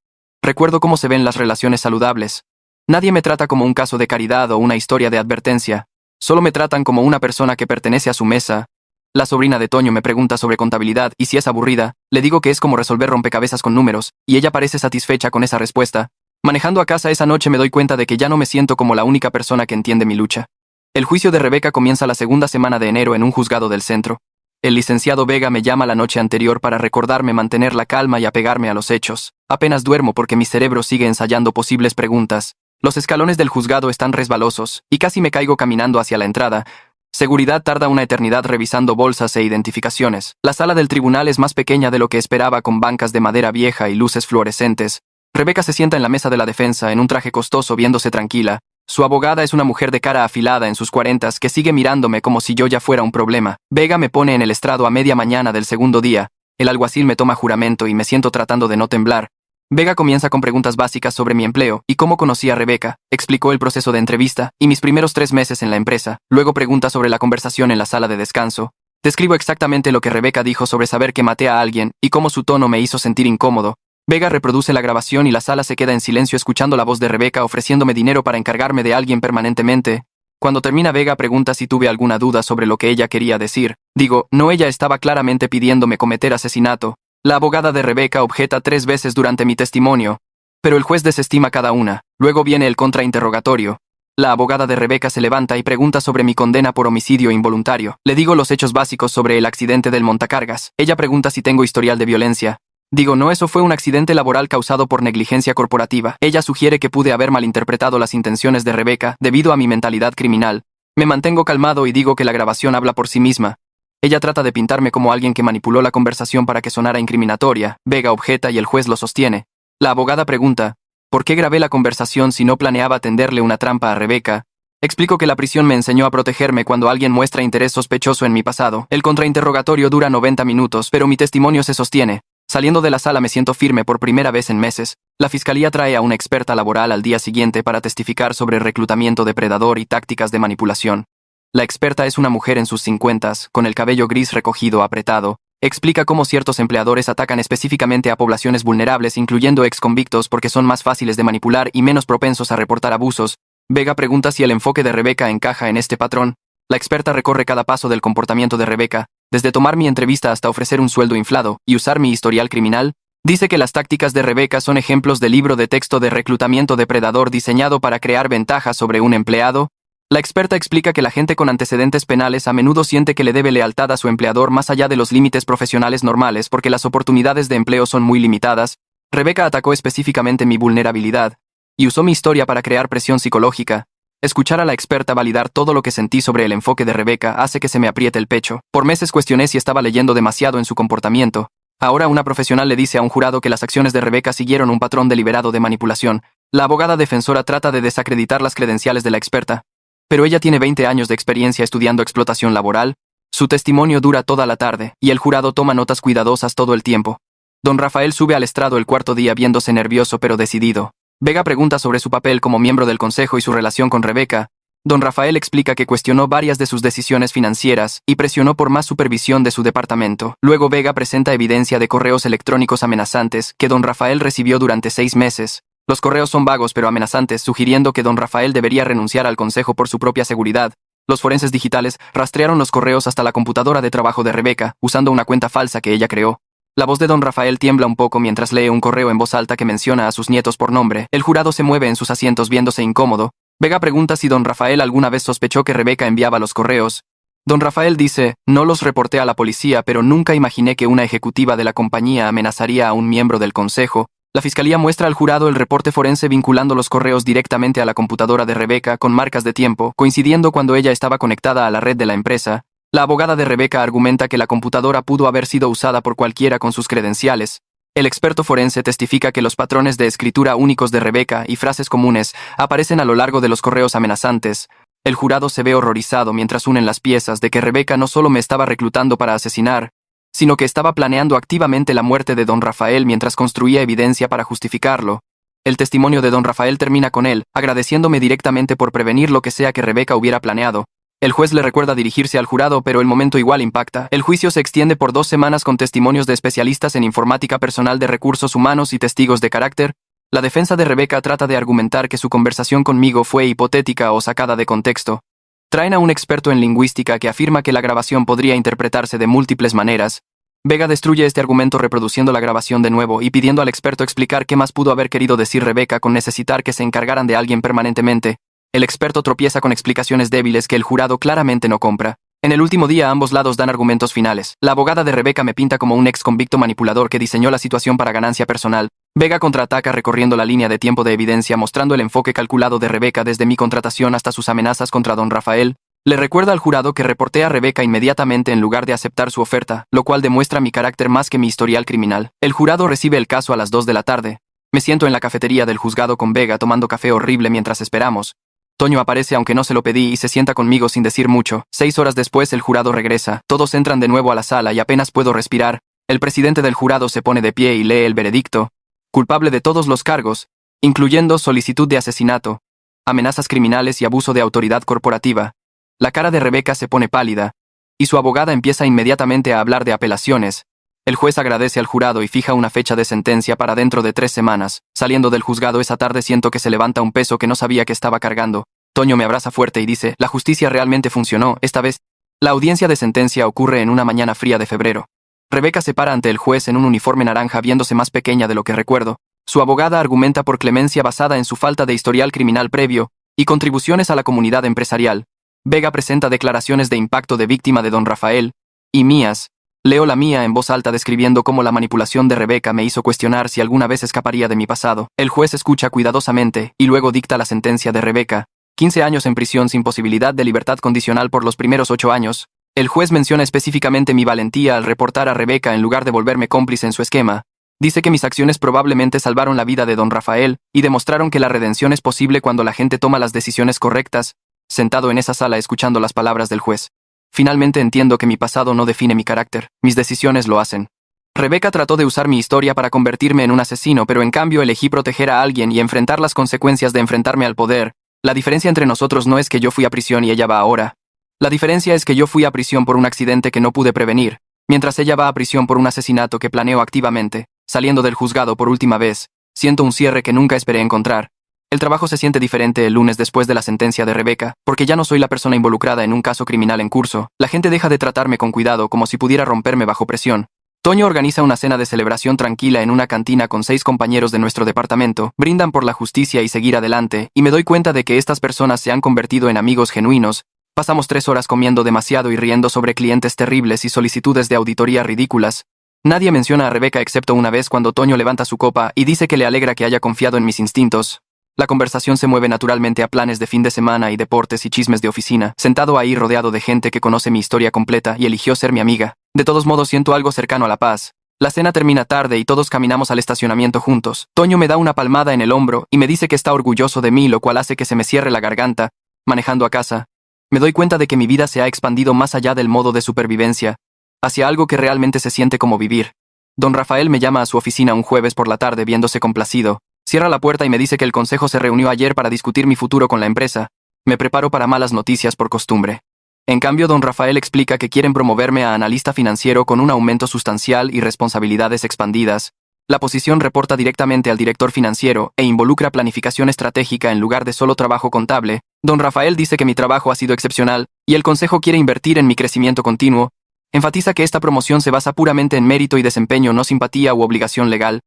[SPEAKER 1] Recuerdo cómo se ven las relaciones saludables. Nadie me trata como un caso de caridad o una historia de advertencia. Solo me tratan como una persona que pertenece a su mesa. La sobrina de Toño me pregunta sobre contabilidad y si es aburrida, le digo que es como resolver rompecabezas con números, y ella parece satisfecha con esa respuesta. Manejando a casa esa noche me doy cuenta de que ya no me siento como la única persona que entiende mi lucha. El juicio de Rebeca comienza la segunda semana de enero en un juzgado del centro. El licenciado Vega me llama la noche anterior para recordarme mantener la calma y apegarme a los hechos. Apenas duermo porque mi cerebro sigue ensayando posibles preguntas. Los escalones del juzgado están resbalosos, y casi me caigo caminando hacia la entrada. Seguridad tarda una eternidad revisando bolsas e identificaciones. La sala del tribunal es más pequeña de lo que esperaba, con bancas de madera vieja y luces fluorescentes. Rebeca se sienta en la mesa de la defensa, en un traje costoso, viéndose tranquila. Su abogada es una mujer de cara afilada en sus 40 que sigue mirándome como si yo ya fuera un problema. Vega me pone en el estrado a media mañana del segundo día. El alguacil me toma juramento y me siento tratando de no temblar. Vega comienza con preguntas básicas sobre mi empleo y cómo conocí a Rebeca, explicó el proceso de entrevista y mis primeros 3 meses en la empresa, luego pregunta sobre la conversación en la sala de descanso. Describo exactamente lo que Rebeca dijo sobre saber que maté a alguien y cómo su tono me hizo sentir incómodo. Vega reproduce la grabación y la sala se queda en silencio escuchando la voz de Rebeca ofreciéndome dinero para encargarme de alguien permanentemente. Cuando termina, Vega pregunta si tuve alguna duda sobre lo que ella quería decir. Digo, no, ella estaba claramente pidiéndome cometer asesinato. La abogada de Rebeca objeta 3 veces durante mi testimonio, pero el juez desestima cada una. Luego viene el contrainterrogatorio. La abogada de Rebeca se levanta y pregunta sobre mi condena por homicidio involuntario. Le digo los hechos básicos sobre el accidente del montacargas. Ella pregunta si tengo historial de violencia. Digo, no, eso fue un accidente laboral causado por negligencia corporativa. Ella sugiere que pude haber malinterpretado las intenciones de Rebeca debido a mi mentalidad criminal. Me mantengo calmado y digo que la grabación habla por sí misma. Ella trata de pintarme como alguien que manipuló la conversación para que sonara incriminatoria. Vega objeta y el juez lo sostiene. La abogada pregunta, ¿por qué grabé la conversación si no planeaba tenderle una trampa a Rebeca? Explico que la prisión me enseñó a protegerme cuando alguien muestra interés sospechoso en mi pasado. El contrainterrogatorio dura 90 minutos, pero mi testimonio se sostiene. Saliendo de la sala me siento firme por primera vez en meses. La fiscalía trae a una experta laboral al día siguiente para testificar sobre reclutamiento depredador y tácticas de manipulación. La experta es una mujer en sus 50s, con el cabello gris recogido apretado. Explica cómo ciertos empleadores atacan específicamente a poblaciones vulnerables, incluyendo exconvictos, porque son más fáciles de manipular y menos propensos a reportar abusos. Vega pregunta si el enfoque de Rebeca encaja en este patrón. La experta recorre cada paso del comportamiento de Rebeca, desde tomar mi entrevista hasta ofrecer un sueldo inflado y usar mi historial criminal. Dice que las tácticas de Rebeca son ejemplos de libro de texto de reclutamiento depredador diseñado para crear ventajas sobre un empleado. La experta explica que la gente con antecedentes penales a menudo siente que le debe lealtad a su empleador más allá de los límites profesionales normales porque las oportunidades de empleo son muy limitadas. Rebeca atacó específicamente mi vulnerabilidad y usó mi historia para crear presión psicológica. Escuchar a la experta validar todo lo que sentí sobre el enfoque de Rebeca hace que se me apriete el pecho. Por meses cuestioné si estaba leyendo demasiado en su comportamiento. Ahora una profesional le dice a un jurado que las acciones de Rebeca siguieron un patrón deliberado de manipulación. La abogada defensora trata de desacreditar las credenciales de la experta, pero ella tiene 20 años de experiencia estudiando explotación laboral. Su testimonio dura toda la tarde, y el jurado toma notas cuidadosas todo el tiempo. Don Rafael sube al estrado el cuarto día viéndose nervioso pero decidido. Vega pregunta sobre su papel como miembro del consejo y su relación con Rebeca. Don Rafael explica que cuestionó varias de sus decisiones financieras y presionó por más supervisión de su departamento. Luego Vega presenta evidencia de correos electrónicos amenazantes que don Rafael recibió durante 6 meses. Los correos son vagos pero amenazantes, sugiriendo que don Rafael debería renunciar al consejo por su propia seguridad. Los forenses digitales rastrearon los correos hasta la computadora de trabajo de Rebeca, usando una cuenta falsa que ella creó. La voz de don Rafael tiembla un poco mientras lee un correo en voz alta que menciona a sus nietos por nombre. El jurado se mueve en sus asientos viéndose incómodo. Vega pregunta si don Rafael alguna vez sospechó que Rebeca enviaba los correos. Don Rafael dice, no los reporté a la policía, pero nunca imaginé que una ejecutiva de la compañía amenazaría a un miembro del consejo. La fiscalía muestra al jurado el reporte forense vinculando los correos directamente a la computadora de Rebeca con marcas de tiempo, coincidiendo cuando ella estaba conectada a la red de la empresa. La abogada de Rebeca argumenta que la computadora pudo haber sido usada por cualquiera con sus credenciales. El experto forense testifica que los patrones de escritura únicos de Rebeca y frases comunes aparecen a lo largo de los correos amenazantes. El jurado se ve horrorizado mientras unen las piezas de que Rebeca no solo me estaba reclutando para asesinar, sino que estaba planeando activamente la muerte de don Rafael mientras construía evidencia para justificarlo. El testimonio de don Rafael termina con él, agradeciéndome directamente por prevenir lo que sea que Rebeca hubiera planeado. El juez le recuerda dirigirse al jurado, pero el momento igual impacta. El juicio se extiende por 2 semanas con testimonios de especialistas en informática, personal de recursos humanos y testigos de carácter. La defensa de Rebeca trata de argumentar que su conversación conmigo fue hipotética o sacada de contexto. Traen a un experto en lingüística que afirma que la grabación podría interpretarse de múltiples maneras. Vega destruye este argumento reproduciendo la grabación de nuevo y pidiendo al experto explicar qué más pudo haber querido decir Rebeca con necesitar que se encargaran de alguien permanentemente. El experto tropieza con explicaciones débiles que el jurado claramente no compra. En el último día ambos lados dan argumentos finales. La abogada de Rebeca me pinta como un ex convicto manipulador que diseñó la situación para ganancia personal. Vega contraataca recorriendo la línea de tiempo de evidencia, mostrando el enfoque calculado de Rebeca desde mi contratación hasta sus amenazas contra don Rafael. Le recuerda al jurado que reporté a Rebeca inmediatamente en lugar de aceptar su oferta, lo cual demuestra mi carácter más que mi historial criminal. El jurado recibe el caso a las 2 de la tarde. Me siento en la cafetería del juzgado con Vega tomando café horrible mientras esperamos. Toño aparece aunque no se lo pedí y se sienta conmigo sin decir mucho. 6 horas después el jurado regresa, todos entran de nuevo a la sala y apenas puedo respirar. El presidente del jurado se pone de pie y lee el veredicto. Culpable de todos los cargos, incluyendo solicitud de asesinato, amenazas criminales y abuso de autoridad corporativa. La cara de Rebeca se pone pálida, y su abogada empieza inmediatamente a hablar de apelaciones. El juez agradece al jurado y fija una fecha de sentencia para dentro de 3 semanas. Saliendo del juzgado esa tarde siento que se levanta un peso que no sabía que estaba cargando. Toño me abraza fuerte y dice, la justicia realmente funcionó, esta vez. La audiencia de sentencia ocurre en una mañana fría de febrero. Rebeca se para ante el juez en un uniforme naranja viéndose más pequeña de lo que recuerdo. Su abogada argumenta por clemencia basada en su falta de historial criminal previo y contribuciones a la comunidad empresarial. Vega presenta declaraciones de impacto de víctima de don Rafael y mías. Leo la mía en voz alta describiendo cómo la manipulación de Rebeca me hizo cuestionar si alguna vez escaparía de mi pasado. El juez escucha cuidadosamente y luego dicta la sentencia de Rebeca. 15 años en prisión sin posibilidad de libertad condicional por los primeros 8 años. El juez menciona específicamente mi valentía al reportar a Rebeca en lugar de volverme cómplice en su esquema. Dice que mis acciones probablemente salvaron la vida de don Rafael y demostraron que la redención es posible cuando la gente toma las decisiones correctas. Sentado en esa sala escuchando las palabras del juez. Finalmente entiendo que mi pasado no define mi carácter, mis decisiones lo hacen. Rebeca trató de usar mi historia para convertirme en un asesino, pero en cambio elegí proteger a alguien y enfrentar las consecuencias de enfrentarme al poder. La diferencia entre nosotros no es que yo fui a prisión y ella va ahora. La diferencia es que yo fui a prisión por un accidente que no pude prevenir, mientras ella va a prisión por un asesinato que planeó activamente. Saliendo del juzgado por última vez, siento un cierre que nunca esperé encontrar. El trabajo se siente diferente el lunes después de la sentencia de Rebeca, porque ya no soy la persona involucrada en un caso criminal en curso. La gente deja de tratarme con cuidado como si pudiera romperme bajo presión. Toño organiza una cena de celebración tranquila en una cantina con 6 compañeros de nuestro departamento, brindan por la justicia y seguir adelante, y me doy cuenta de que estas personas se han convertido en amigos genuinos. Pasamos 3 horas comiendo demasiado y riendo sobre clientes terribles y solicitudes de auditoría ridículas. Nadie menciona a Rebeca excepto una vez cuando Toño levanta su copa y dice que le alegra que haya confiado en mis instintos. La conversación se mueve naturalmente a planes de fin de semana y deportes y chismes de oficina, sentado ahí rodeado de gente que conoce mi historia completa y eligió ser mi amiga. De todos modos siento algo cercano a la paz. La cena termina tarde y todos caminamos al estacionamiento juntos. Toño me da una palmada en el hombro y me dice que está orgulloso de mí, lo cual hace que se me cierre la garganta. Manejando a casa, me doy cuenta de que mi vida se ha expandido más allá del modo de supervivencia, hacia algo que realmente se siente como vivir. Don Rafael me llama a su oficina un jueves por la tarde viéndose complacido. Cierra la puerta y me dice que el consejo se reunió ayer para discutir mi futuro con la empresa. Me preparo para malas noticias por costumbre. En cambio, don Rafael explica que quieren promoverme a analista financiero con un aumento sustancial y responsabilidades expandidas. La posición reporta directamente al director financiero e involucra planificación estratégica en lugar de solo trabajo contable. Don Rafael dice que mi trabajo ha sido excepcional y el consejo quiere invertir en mi crecimiento continuo. Enfatiza que esta promoción se basa puramente en mérito y desempeño, no simpatía u obligación legal.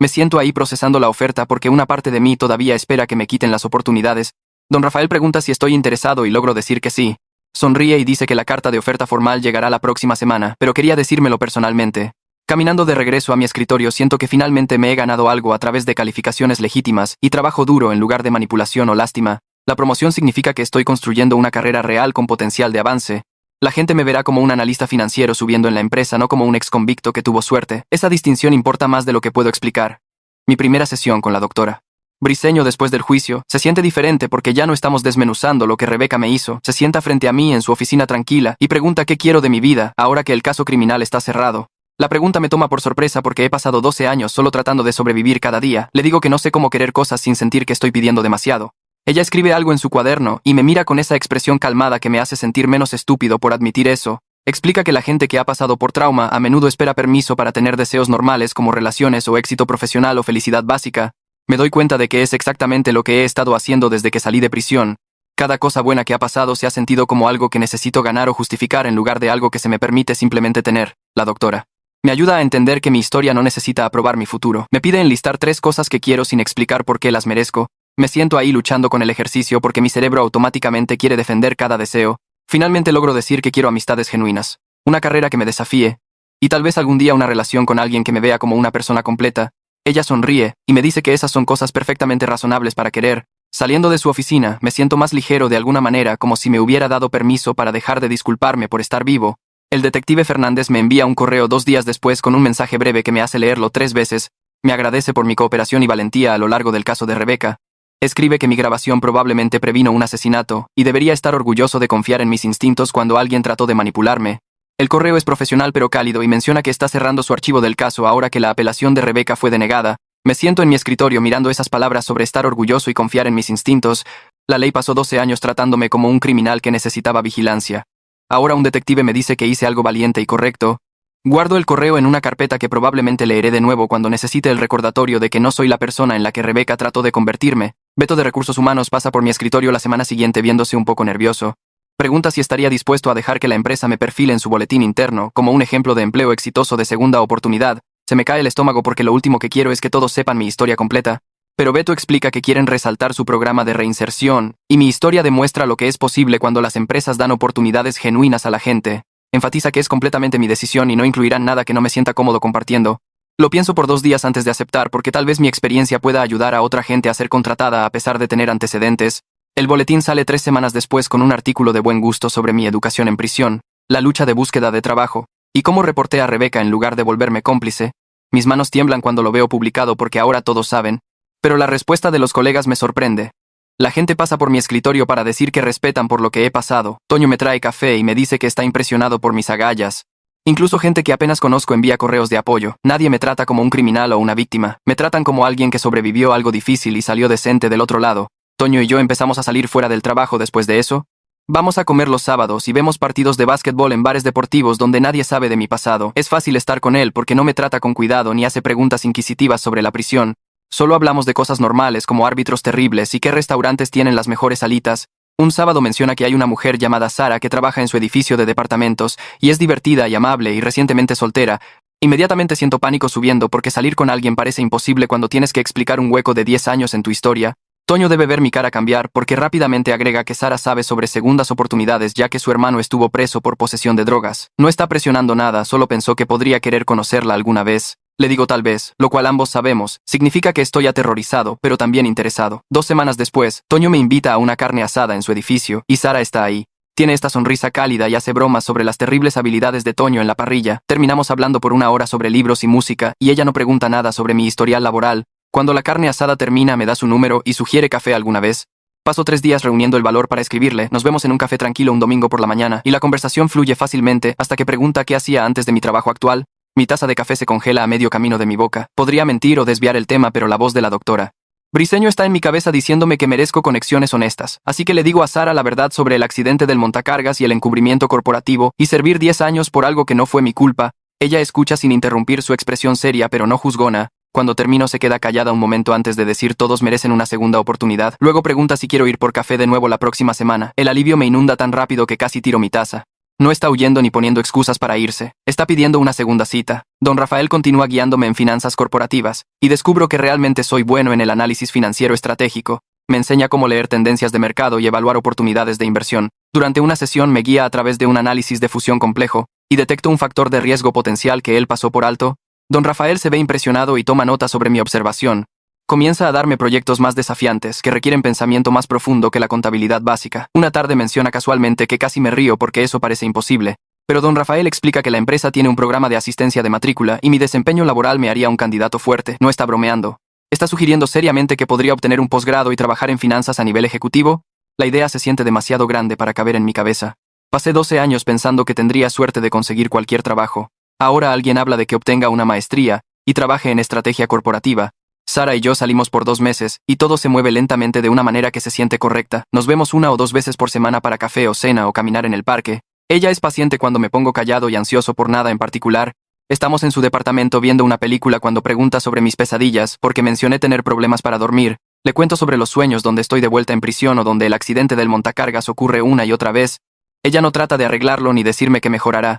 [SPEAKER 1] Me siento ahí procesando la oferta porque una parte de mí todavía espera que me quiten las oportunidades. Don Rafael pregunta si estoy interesado y logro decir que sí. Sonríe y dice que la carta de oferta formal llegará la próxima semana, pero quería decírmelo personalmente. Caminando de regreso a mi escritorio siento que finalmente me he ganado algo a través de calificaciones legítimas y trabajo duro en lugar de manipulación o lástima. La promoción significa que estoy construyendo una carrera real con potencial de avance. La gente me verá como un analista financiero subiendo en la empresa, no como un exconvicto que tuvo suerte. Esa distinción importa más de lo que puedo explicar. Mi primera sesión con la doctora Briceño después del juicio se siente diferente porque ya no estamos desmenuzando lo que Rebeca me hizo. Se sienta frente a mí en su oficina tranquila y pregunta qué quiero de mi vida ahora que el caso criminal está cerrado. La pregunta me toma por sorpresa porque he pasado 12 años solo tratando de sobrevivir cada día. Le digo que no sé cómo querer cosas sin sentir que estoy pidiendo demasiado. Ella escribe algo en su cuaderno y me mira con esa expresión calmada que me hace sentir menos estúpido por admitir eso. Explica que la gente que ha pasado por trauma a menudo espera permiso para tener deseos normales como relaciones o éxito profesional o felicidad básica. Me doy cuenta de que es exactamente lo que he estado haciendo desde que salí de prisión. Cada cosa buena que ha pasado se ha sentido como algo que necesito ganar o justificar en lugar de algo que se me permite simplemente tener. La doctora me ayuda a entender que mi historia no necesita aprobar mi futuro. Me pide enlistar 3 cosas que quiero sin explicar por qué las merezco. Me siento ahí luchando con el ejercicio porque mi cerebro automáticamente quiere defender cada deseo. Finalmente logro decir que quiero amistades genuinas, una carrera que me desafíe, y tal vez algún día una relación con alguien que me vea como una persona completa. Ella sonríe y me dice que esas son cosas perfectamente razonables para querer. Saliendo de su oficina, me siento más ligero de alguna manera, como si me hubiera dado permiso para dejar de disculparme por estar vivo. El detective Fernández me envía un correo 2 días después con un mensaje breve que me hace leerlo 3 veces. Me agradece por mi cooperación y valentía a lo largo del caso de Rebecca. Escribe que mi grabación probablemente previno un asesinato, y debería estar orgulloso de confiar en mis instintos cuando alguien trató de manipularme. El correo es profesional pero cálido y menciona que está cerrando su archivo del caso ahora que la apelación de Rebecca fue denegada. Me siento en mi escritorio mirando esas palabras sobre estar orgulloso y confiar en mis instintos. La ley pasó 12 años tratándome como un criminal que necesitaba vigilancia. Ahora un detective me dice que hice algo valiente y correcto. Guardo el correo en una carpeta que probablemente leeré de nuevo cuando necesite el recordatorio de que no soy la persona en la que Rebecca trató de convertirme. Beto de Recursos Humanos pasa por mi escritorio la semana siguiente viéndose un poco nervioso. Pregunta si estaría dispuesto a dejar que la empresa me perfile en su boletín interno como un ejemplo de empleo exitoso de segunda oportunidad. Se me cae el estómago porque lo último que quiero es que todos sepan mi historia completa. Pero Beto explica que quieren resaltar su programa de reinserción, y mi historia demuestra lo que es posible cuando las empresas dan oportunidades genuinas a la gente. Enfatiza que es completamente mi decisión y no incluirán nada que no me sienta cómodo compartiendo. Lo pienso por 2 días antes de aceptar porque tal vez mi experiencia pueda ayudar a otra gente a ser contratada a pesar de tener antecedentes. El boletín sale 3 semanas después con un artículo de buen gusto sobre mi educación en prisión, la lucha de búsqueda de trabajo, y cómo reporté a Rebecca en lugar de volverme cómplice. Mis manos tiemblan cuando lo veo publicado porque ahora todos saben. Pero la respuesta de los colegas me sorprende. La gente pasa por mi escritorio para decir que respetan por lo que he pasado. Toño me trae café y me dice que está impresionado por mis agallas. Incluso gente que apenas conozco envía correos de apoyo. Nadie me trata como un criminal o una víctima. Me tratan como alguien que sobrevivió a algo difícil y salió decente del otro lado. Toño y yo empezamos a salir fuera del trabajo después de eso. Vamos a comer los sábados y vemos partidos de básquetbol en bares deportivos donde nadie sabe de mi pasado. Es fácil estar con él porque no me trata con cuidado ni hace preguntas inquisitivas sobre la prisión. Solo hablamos de cosas normales como árbitros terribles y qué restaurantes tienen las mejores alitas. Un sábado menciona que hay una mujer llamada Sara que trabaja en su edificio de departamentos y es divertida y amable y recientemente soltera. Inmediatamente siento pánico subiendo porque salir con alguien parece imposible cuando tienes que explicar un hueco de 10 años en tu historia. Toño debe ver mi cara cambiar porque rápidamente agrega que Sara sabe sobre segundas oportunidades ya que su hermano estuvo preso por posesión de drogas. No está presionando nada, solo pensó que podría querer conocerla alguna vez. Le digo tal vez, lo cual ambos sabemos, significa que estoy aterrorizado, pero también interesado. 2 semanas después, Toño me invita a una carne asada en su edificio, y Sara está ahí. Tiene esta sonrisa cálida y hace bromas sobre las terribles habilidades de Toño en la parrilla. Terminamos hablando por 1 hora sobre libros y música, y ella no pregunta nada sobre mi historial laboral. Cuando la carne asada termina, me da su número y sugiere café alguna vez. Paso 3 días reuniendo el valor para escribirle, nos vemos en un café tranquilo un domingo por la mañana, y la conversación fluye fácilmente hasta que pregunta qué hacía antes de mi trabajo actual. Mi taza de café se congela a medio camino de mi boca. Podría mentir o desviar el tema, pero la voz de la doctora Briseño está en mi cabeza diciéndome que merezco conexiones honestas. Así que le digo a Sara la verdad sobre el accidente del montacargas y el encubrimiento corporativo y servir 10 años por algo que no fue mi culpa. Ella escucha sin interrumpir su expresión seria pero no juzgona. Cuando termino se queda callada un momento antes de decir todos merecen una segunda oportunidad. Luego pregunta si quiero ir por café de nuevo la próxima semana. El alivio me inunda tan rápido que casi tiro mi taza. No está huyendo ni poniendo excusas para irse. Está pidiendo una segunda cita. Don Rafael continúa guiándome en finanzas corporativas, y descubro que realmente soy bueno en el análisis financiero estratégico. Me enseña cómo leer tendencias de mercado y evaluar oportunidades de inversión. Durante una sesión me guía a través de un análisis de fusión complejo, y detecto un factor de riesgo potencial que él pasó por alto. Don Rafael se ve impresionado y toma nota sobre mi observación. Comienza a darme proyectos más desafiantes que requieren pensamiento más profundo que la contabilidad básica. Una tarde menciona casualmente que casi me río porque eso parece imposible. Pero don Rafael explica que la empresa tiene un programa de asistencia de matrícula y mi desempeño laboral me haría un candidato fuerte. No está bromeando. ¿Está sugiriendo seriamente que podría obtener un posgrado y trabajar en finanzas a nivel ejecutivo? La idea se siente demasiado grande para caber en mi cabeza. Pasé 12 años pensando que tendría suerte de conseguir cualquier trabajo. Ahora alguien habla de que obtenga una maestría y trabaje en estrategia corporativa. Sara y yo salimos por 2 meses, y todo se mueve lentamente de una manera que se siente correcta. Nos vemos 1 o 2 veces por semana para café o cena o caminar en el parque. Ella es paciente cuando me pongo callado y ansioso por nada en particular. Estamos en su departamento viendo una película cuando pregunta sobre mis pesadillas, porque mencioné tener problemas para dormir. Le cuento sobre los sueños donde estoy de vuelta en prisión o donde el accidente del montacargas ocurre una y otra vez. Ella no trata de arreglarlo ni decirme que mejorará.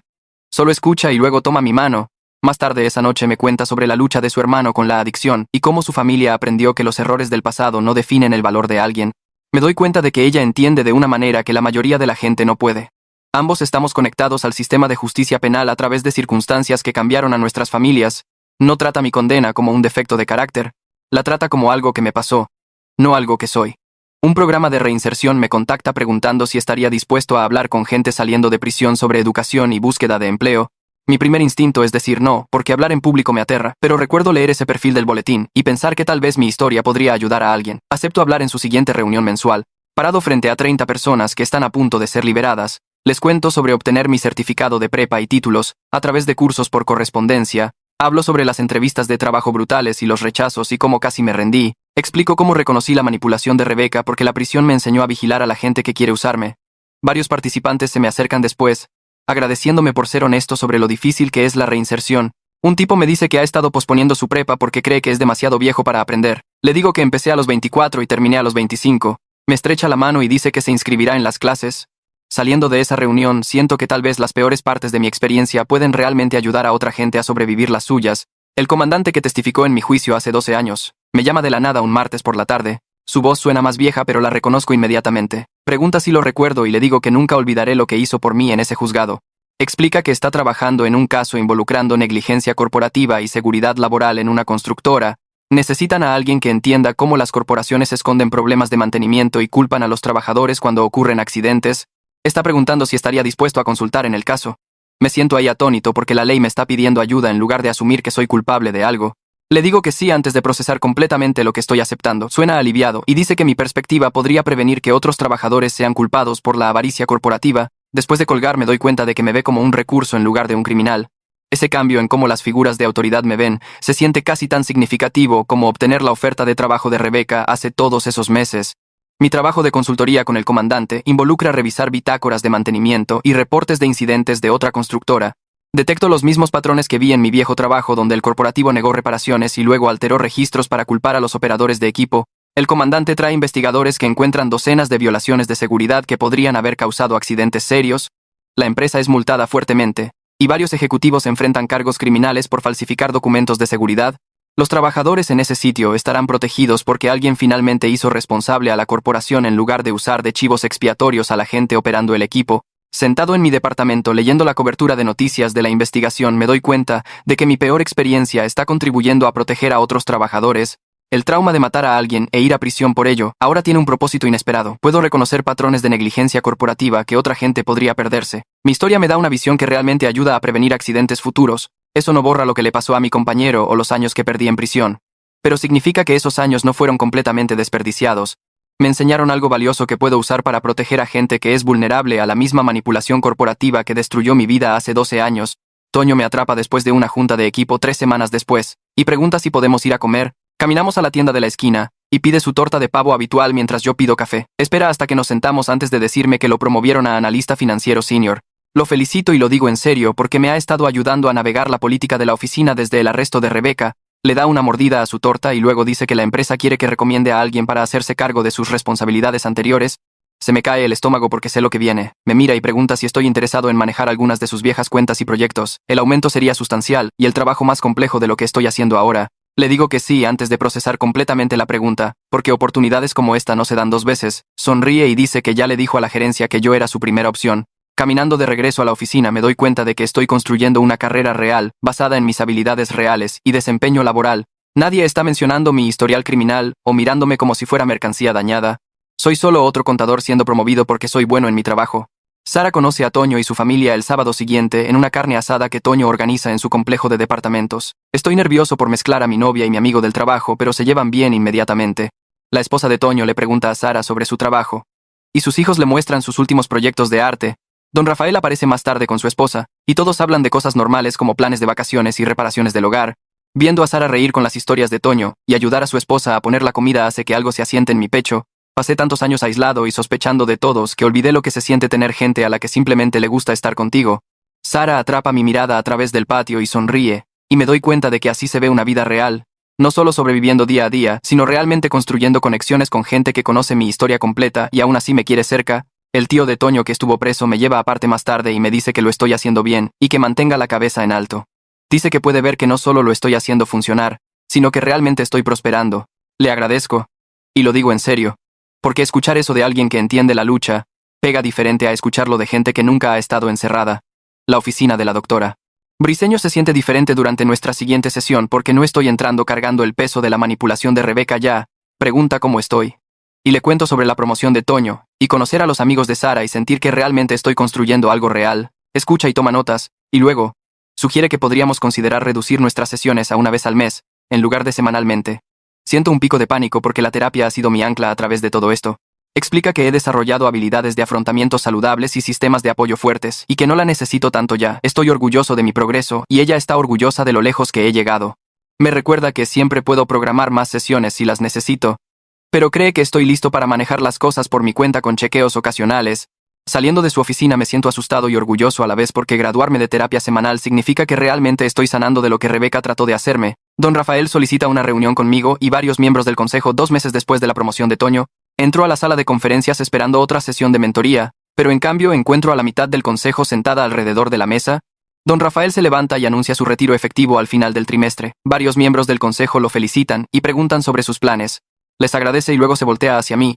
[SPEAKER 1] Solo escucha y luego toma mi mano. Más tarde esa noche me cuenta sobre la lucha de su hermano con la adicción y cómo su familia aprendió que los errores del pasado no definen el valor de alguien. Me doy cuenta de que ella entiende de una manera que la mayoría de la gente no puede. Ambos estamos conectados al sistema de justicia penal a través de circunstancias que cambiaron a nuestras familias. No trata mi condena como un defecto de carácter. La trata como algo que me pasó, no algo que soy. Un programa de reinserción me contacta preguntando si estaría dispuesto a hablar con gente saliendo de prisión sobre educación y búsqueda de empleo. Mi primer instinto es decir no, porque hablar en público me aterra, pero recuerdo leer ese perfil del boletín y pensar que tal vez mi historia podría ayudar a alguien. Acepto hablar en su siguiente reunión mensual. Parado frente a 30 personas que están a punto de ser liberadas, les cuento sobre obtener mi certificado de prepa y títulos a través de cursos por correspondencia. Hablo sobre las entrevistas de trabajo brutales y los rechazos y cómo casi me rendí. Explico cómo reconocí la manipulación de Rebeca porque la prisión me enseñó a vigilar a la gente que quiere usarme. Varios participantes se me acercan después, agradeciéndome por ser honesto sobre lo difícil que es la reinserción. Un tipo me dice que ha estado posponiendo su prepa porque cree que es demasiado viejo para aprender. Le digo que empecé a los 24 y terminé a los 25. Me estrecha la mano y dice que se inscribirá en las clases. Saliendo de esa reunión, siento que tal vez las peores partes de mi experiencia pueden realmente ayudar a otra gente a sobrevivir las suyas. El comandante que testificó en mi juicio hace 12 años, me llama de la nada un martes por la tarde. Su voz suena más vieja pero la reconozco inmediatamente. Pregunta si lo recuerdo y le digo que nunca olvidaré lo que hizo por mí en ese juzgado. Explica que está trabajando en un caso involucrando negligencia corporativa y seguridad laboral en una constructora. Necesitan a alguien que entienda cómo las corporaciones esconden problemas de mantenimiento y culpan a los trabajadores cuando ocurren accidentes. Está preguntando si estaría dispuesto a consultar en el caso. Me siento ahí atónito porque la ley me está pidiendo ayuda en lugar de asumir que soy culpable de algo. Le digo que sí antes de procesar completamente lo que estoy aceptando. Suena aliviado y dice que mi perspectiva podría prevenir que otros trabajadores sean culpados por la avaricia corporativa. Después de colgar me doy cuenta de que me ve como un recurso en lugar de un criminal. Ese cambio en cómo las figuras de autoridad me ven se siente casi tan significativo como obtener la oferta de trabajo de Rebeca hace todos esos meses. Mi trabajo de consultoría con el comandante involucra revisar bitácoras de mantenimiento y reportes de incidentes de otra constructora. Detecto los mismos patrones que vi en mi viejo trabajo donde el corporativo negó reparaciones y luego alteró registros para culpar a los operadores de equipo. El comandante trae investigadores que encuentran docenas de violaciones de seguridad que podrían haber causado accidentes serios. La empresa es multada fuertemente, y varios ejecutivos enfrentan cargos criminales por falsificar documentos de seguridad. Los trabajadores en ese sitio estarán protegidos porque alguien finalmente hizo responsable a la corporación en lugar de usar de chivos expiatorios a la gente operando el equipo. Sentado en mi departamento leyendo la cobertura de noticias de la investigación me doy cuenta de que mi peor experiencia está contribuyendo a proteger a otros trabajadores. El trauma de matar a alguien e ir a prisión por ello ahora tiene un propósito inesperado. Puedo reconocer patrones de negligencia corporativa que otra gente podría perderse. Mi historia me da una visión que realmente ayuda a prevenir accidentes futuros. Eso no borra lo que le pasó a mi compañero o los años que perdí en prisión. Pero significa que esos años no fueron completamente desperdiciados. Me enseñaron algo valioso que puedo usar para proteger a gente que es vulnerable a la misma manipulación corporativa que destruyó mi vida hace 12 años. Toño me atrapa después de una junta de equipo 3 semanas después, y pregunta si podemos ir a comer. Caminamos a la tienda de la esquina, y pide su torta de pavo habitual mientras yo pido café. Espera hasta que nos sentamos antes de decirme que lo promovieron a analista financiero senior. Lo felicito y lo digo en serio porque me ha estado ayudando a navegar la política de la oficina desde el arresto de Rebeca. Le da una mordida a su torta y luego dice que la empresa quiere que recomiende a alguien para hacerse cargo de sus responsabilidades anteriores. Se me cae el estómago porque sé lo que viene. Me mira y pregunta si estoy interesado en manejar algunas de sus viejas cuentas y proyectos. El aumento sería sustancial y el trabajo más complejo de lo que estoy haciendo ahora. Le digo que sí antes de procesar completamente la pregunta, porque oportunidades como esta no se dan 2 veces. Sonríe y dice que ya le dijo a la gerencia que yo era su primera opción. Caminando de regreso a la oficina me doy cuenta de que estoy construyendo una carrera real, basada en mis habilidades reales y desempeño laboral. Nadie está mencionando mi historial criminal o mirándome como si fuera mercancía dañada. Soy solo otro contador siendo promovido porque soy bueno en mi trabajo. Sara conoce a Toño y su familia el sábado siguiente en una carne asada que Toño organiza en su complejo de departamentos. Estoy nervioso por mezclar a mi novia y mi amigo del trabajo, pero se llevan bien inmediatamente. La esposa de Toño le pregunta a Sara sobre su trabajo, y sus hijos le muestran sus últimos proyectos de arte. Don Rafael aparece más tarde con su esposa, y todos hablan de cosas normales como planes de vacaciones y reparaciones del hogar. Viendo a Sara reír con las historias de Toño y ayudar a su esposa a poner la comida hace que algo se asiente en mi pecho. Pasé tantos años aislado y sospechando de todos que olvidé lo que se siente tener gente a la que simplemente le gusta estar contigo. Sara atrapa mi mirada a través del patio y sonríe, y me doy cuenta de que así se ve una vida real, no solo sobreviviendo día a día, sino realmente construyendo conexiones con gente que conoce mi historia completa y aún así me quiere cerca. El tío de Toño que estuvo preso me lleva aparte más tarde y me dice que lo estoy haciendo bien y que mantenga la cabeza en alto. Dice que puede ver que no solo lo estoy haciendo funcionar, sino que realmente estoy prosperando. Le agradezco. Y lo digo en serio. Porque escuchar eso de alguien que entiende la lucha, pega diferente a escucharlo de gente que nunca ha estado encerrada. La oficina de la doctora. Briseño se siente diferente durante nuestra siguiente sesión porque no estoy entrando cargando el peso de la manipulación de Rebeca ya. Pregunta cómo estoy. Y le cuento sobre la promoción de Toño, y conocer a los amigos de Sara y sentir que realmente estoy construyendo algo real. Escucha y toma notas, y luego, Sugiere que podríamos considerar reducir nuestras sesiones a una vez al mes, en lugar de semanalmente. Siento un pico de pánico porque la terapia ha sido mi ancla a través de todo esto. Explica que he desarrollado habilidades de afrontamiento saludables y sistemas de apoyo fuertes, y que no la necesito tanto ya. Estoy orgulloso de mi progreso, y ella está orgullosa de lo lejos que he llegado. Me recuerda que siempre puedo programar más sesiones si las necesito, pero cree que estoy listo para manejar las cosas por mi cuenta con chequeos ocasionales. Saliendo de su oficina me siento asustado y orgulloso a la vez porque graduarme de terapia semanal significa que realmente estoy sanando de lo que Rebeca trató de hacerme. Don Rafael solicita una reunión conmigo y varios miembros del consejo 2 meses después de la promoción de Toño. Entro a la sala de conferencias esperando otra sesión de mentoría, pero en cambio encuentro a la mitad del consejo sentada alrededor de la mesa. Don Rafael se levanta y anuncia su retiro efectivo al final del trimestre. Varios miembros del consejo lo felicitan y preguntan sobre sus planes. Les agradece y luego se voltea hacia mí,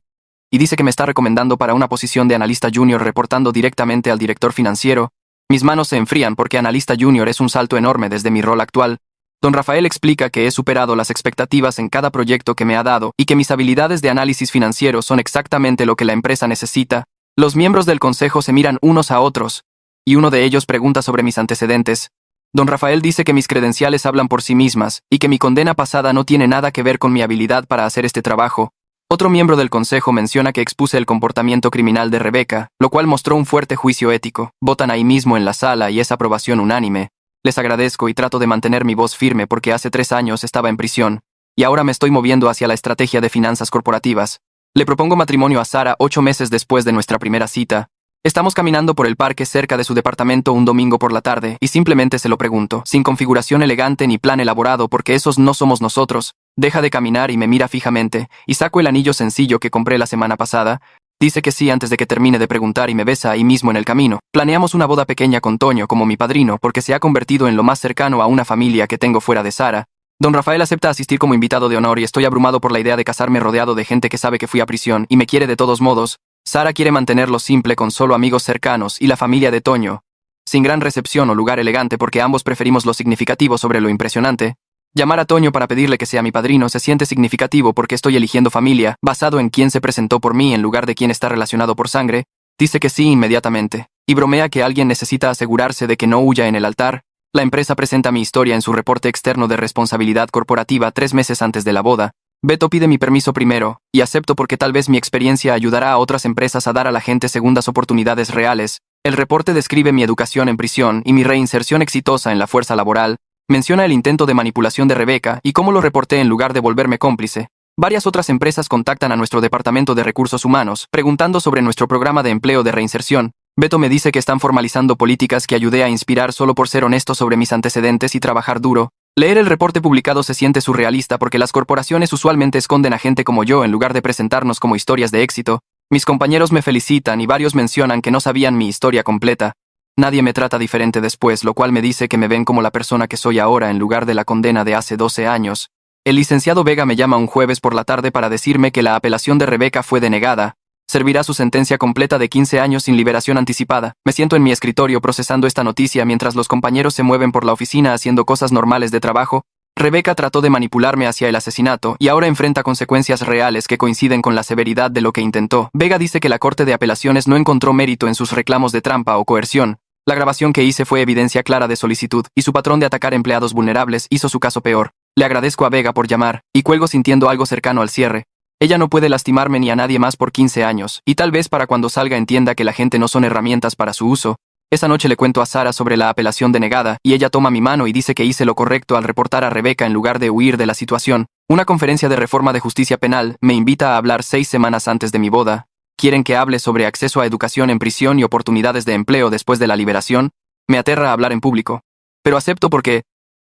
[SPEAKER 1] y dice que me está recomendando para una posición de analista junior reportando directamente al director financiero. Mis manos se enfrían porque analista junior es un salto enorme desde mi rol actual. Don Rafael explica que he superado las expectativas en cada proyecto que me ha dado y que mis habilidades de análisis financiero son exactamente lo que la empresa necesita. Los miembros del consejo se miran unos a otros, y uno de ellos pregunta sobre mis antecedentes. Don Rafael dice que mis credenciales hablan por sí mismas y que mi condena pasada no tiene nada que ver con mi habilidad para hacer este trabajo. Otro miembro del consejo menciona que expuse el comportamiento criminal de Rebeca, lo cual mostró un fuerte juicio ético. Votan ahí mismo en la sala y es aprobación unánime. Les agradezco y trato de mantener mi voz firme porque hace 3 años estaba en prisión, y ahora me estoy moviendo hacia la estrategia de finanzas corporativas. Le propongo matrimonio a Sara 8 meses después de nuestra primera cita. Estamos caminando por el parque cerca de su departamento un domingo por la tarde y simplemente se lo pregunto, sin configuración elegante ni plan elaborado porque esos no somos nosotros. Deja de caminar y me mira fijamente, y saco el anillo sencillo que compré la semana pasada. Dice que sí antes de que termine de preguntar y me besa ahí mismo en el camino. Planeamos una boda pequeña con Toño como mi padrino porque se ha convertido en lo más cercano a una familia que tengo fuera de Sara. Don Rafael acepta asistir como invitado de honor y estoy abrumado por la idea de casarme rodeado de gente que sabe que fui a prisión y me quiere de todos modos. Sara quiere mantenerlo simple con solo amigos cercanos y la familia de Toño, sin gran recepción o lugar elegante porque ambos preferimos lo significativo sobre lo impresionante. Llamar a Toño para pedirle que sea mi padrino se siente significativo porque estoy eligiendo familia, basado en quién se presentó por mí en lugar de quién está relacionado por sangre. Dice que sí inmediatamente, y bromea que alguien necesita asegurarse de que no huya en el altar. La empresa presenta mi historia en su reporte externo de responsabilidad corporativa 3 meses antes de la boda. Beto pide mi permiso primero, y acepto porque tal vez mi experiencia ayudará a otras empresas a dar a la gente segundas oportunidades reales. El reporte describe mi educación en prisión y mi reinserción exitosa en la fuerza laboral. Menciona el intento de manipulación de Rebeca y cómo lo reporté en lugar de volverme cómplice. Varias otras empresas contactan a nuestro departamento de recursos humanos, preguntando sobre nuestro programa de empleo de reinserción. Beto me dice que están formalizando políticas que ayudé a inspirar solo por ser honesto sobre mis antecedentes y trabajar duro. Leer el reporte publicado se siente surrealista porque las corporaciones usualmente esconden a gente como yo en lugar de presentarnos como historias de éxito. Mis compañeros me felicitan y varios mencionan que no sabían mi historia completa. Nadie me trata diferente después, lo cual me dice que me ven como la persona que soy ahora en lugar de la condena de hace 12 años. El licenciado Vega me llama un jueves por la tarde para decirme que la apelación de Rebeca fue denegada. Servirá su sentencia completa de 15 años sin liberación anticipada. Me siento en mi escritorio procesando esta noticia mientras los compañeros se mueven por la oficina haciendo cosas normales de trabajo. Rebeca trató de manipularme hacia el asesinato y ahora enfrenta consecuencias reales que coinciden con la severidad de lo que intentó. Vega dice que la Corte de Apelaciones no encontró mérito en sus reclamos de trampa o coerción. La grabación que hice fue evidencia clara de solicitud, y su patrón de atacar empleados vulnerables hizo su caso peor. Le agradezco a Vega por llamar, y cuelgo sintiendo algo cercano al cierre. Ella no puede lastimarme ni a nadie más por 15 años, y tal vez para cuando salga entienda que la gente no son herramientas para su uso. Esa noche le cuento a Sara sobre la apelación denegada, y ella toma mi mano y dice que hice lo correcto al reportar a Rebeca en lugar de huir de la situación. Una conferencia de reforma de justicia penal me invita a hablar 6 semanas antes de mi boda. Quieren que hable sobre acceso a educación en prisión y oportunidades de empleo después de la liberación. Me aterra hablar en público. Pero acepto porque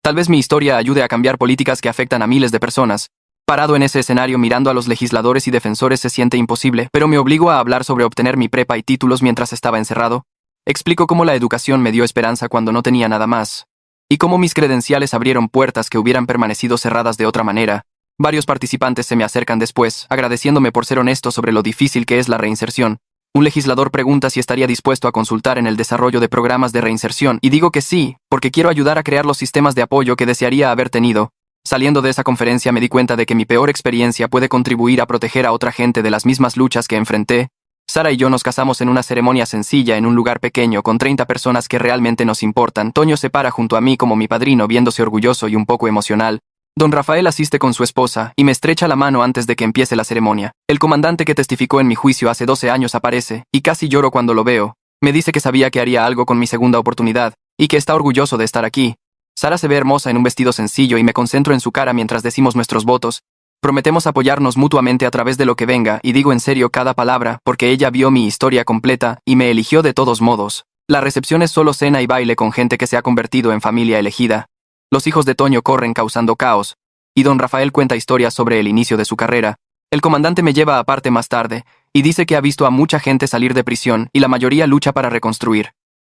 [SPEAKER 1] tal vez mi historia ayude a cambiar políticas que afectan a miles de personas. Parado en ese escenario mirando a los legisladores y defensores se siente imposible, pero me obligo a hablar sobre obtener mi prepa y títulos mientras estaba encerrado. Explico cómo la educación me dio esperanza cuando no tenía nada más, y cómo mis credenciales abrieron puertas que hubieran permanecido cerradas de otra manera. Varios participantes se me acercan después, agradeciéndome por ser honesto sobre lo difícil que es la reinserción. Un legislador pregunta si estaría dispuesto a consultar en el desarrollo de programas de reinserción, y digo que sí, porque quiero ayudar a crear los sistemas de apoyo que desearía haber tenido. Saliendo de esa conferencia me di cuenta de que mi peor experiencia puede contribuir a proteger a otra gente de las mismas luchas que enfrenté. Sara y yo nos casamos en una ceremonia sencilla en un lugar pequeño con 30 personas que realmente nos importan. Toño se para junto a mí como mi padrino, viéndose orgulloso y un poco emocional. Don Rafael asiste con su esposa y me estrecha la mano antes de que empiece la ceremonia. El comandante que testificó en mi juicio hace 12 años aparece, y casi lloro cuando lo veo. Me dice que sabía que haría algo con mi segunda oportunidad, y que está orgulloso de estar aquí. Sara se ve hermosa en un vestido sencillo y me concentro en su cara mientras decimos nuestros votos. Prometemos apoyarnos mutuamente a través de lo que venga, y digo en serio cada palabra, porque ella vio mi historia completa y me eligió de todos modos. La recepción es solo cena y baile con gente que se ha convertido en familia elegida. Los hijos de Toño corren causando caos, y don Rafael cuenta historias sobre el inicio de su carrera. El comandante me lleva aparte más tarde, y dice que ha visto a mucha gente salir de prisión y la mayoría lucha para reconstruir.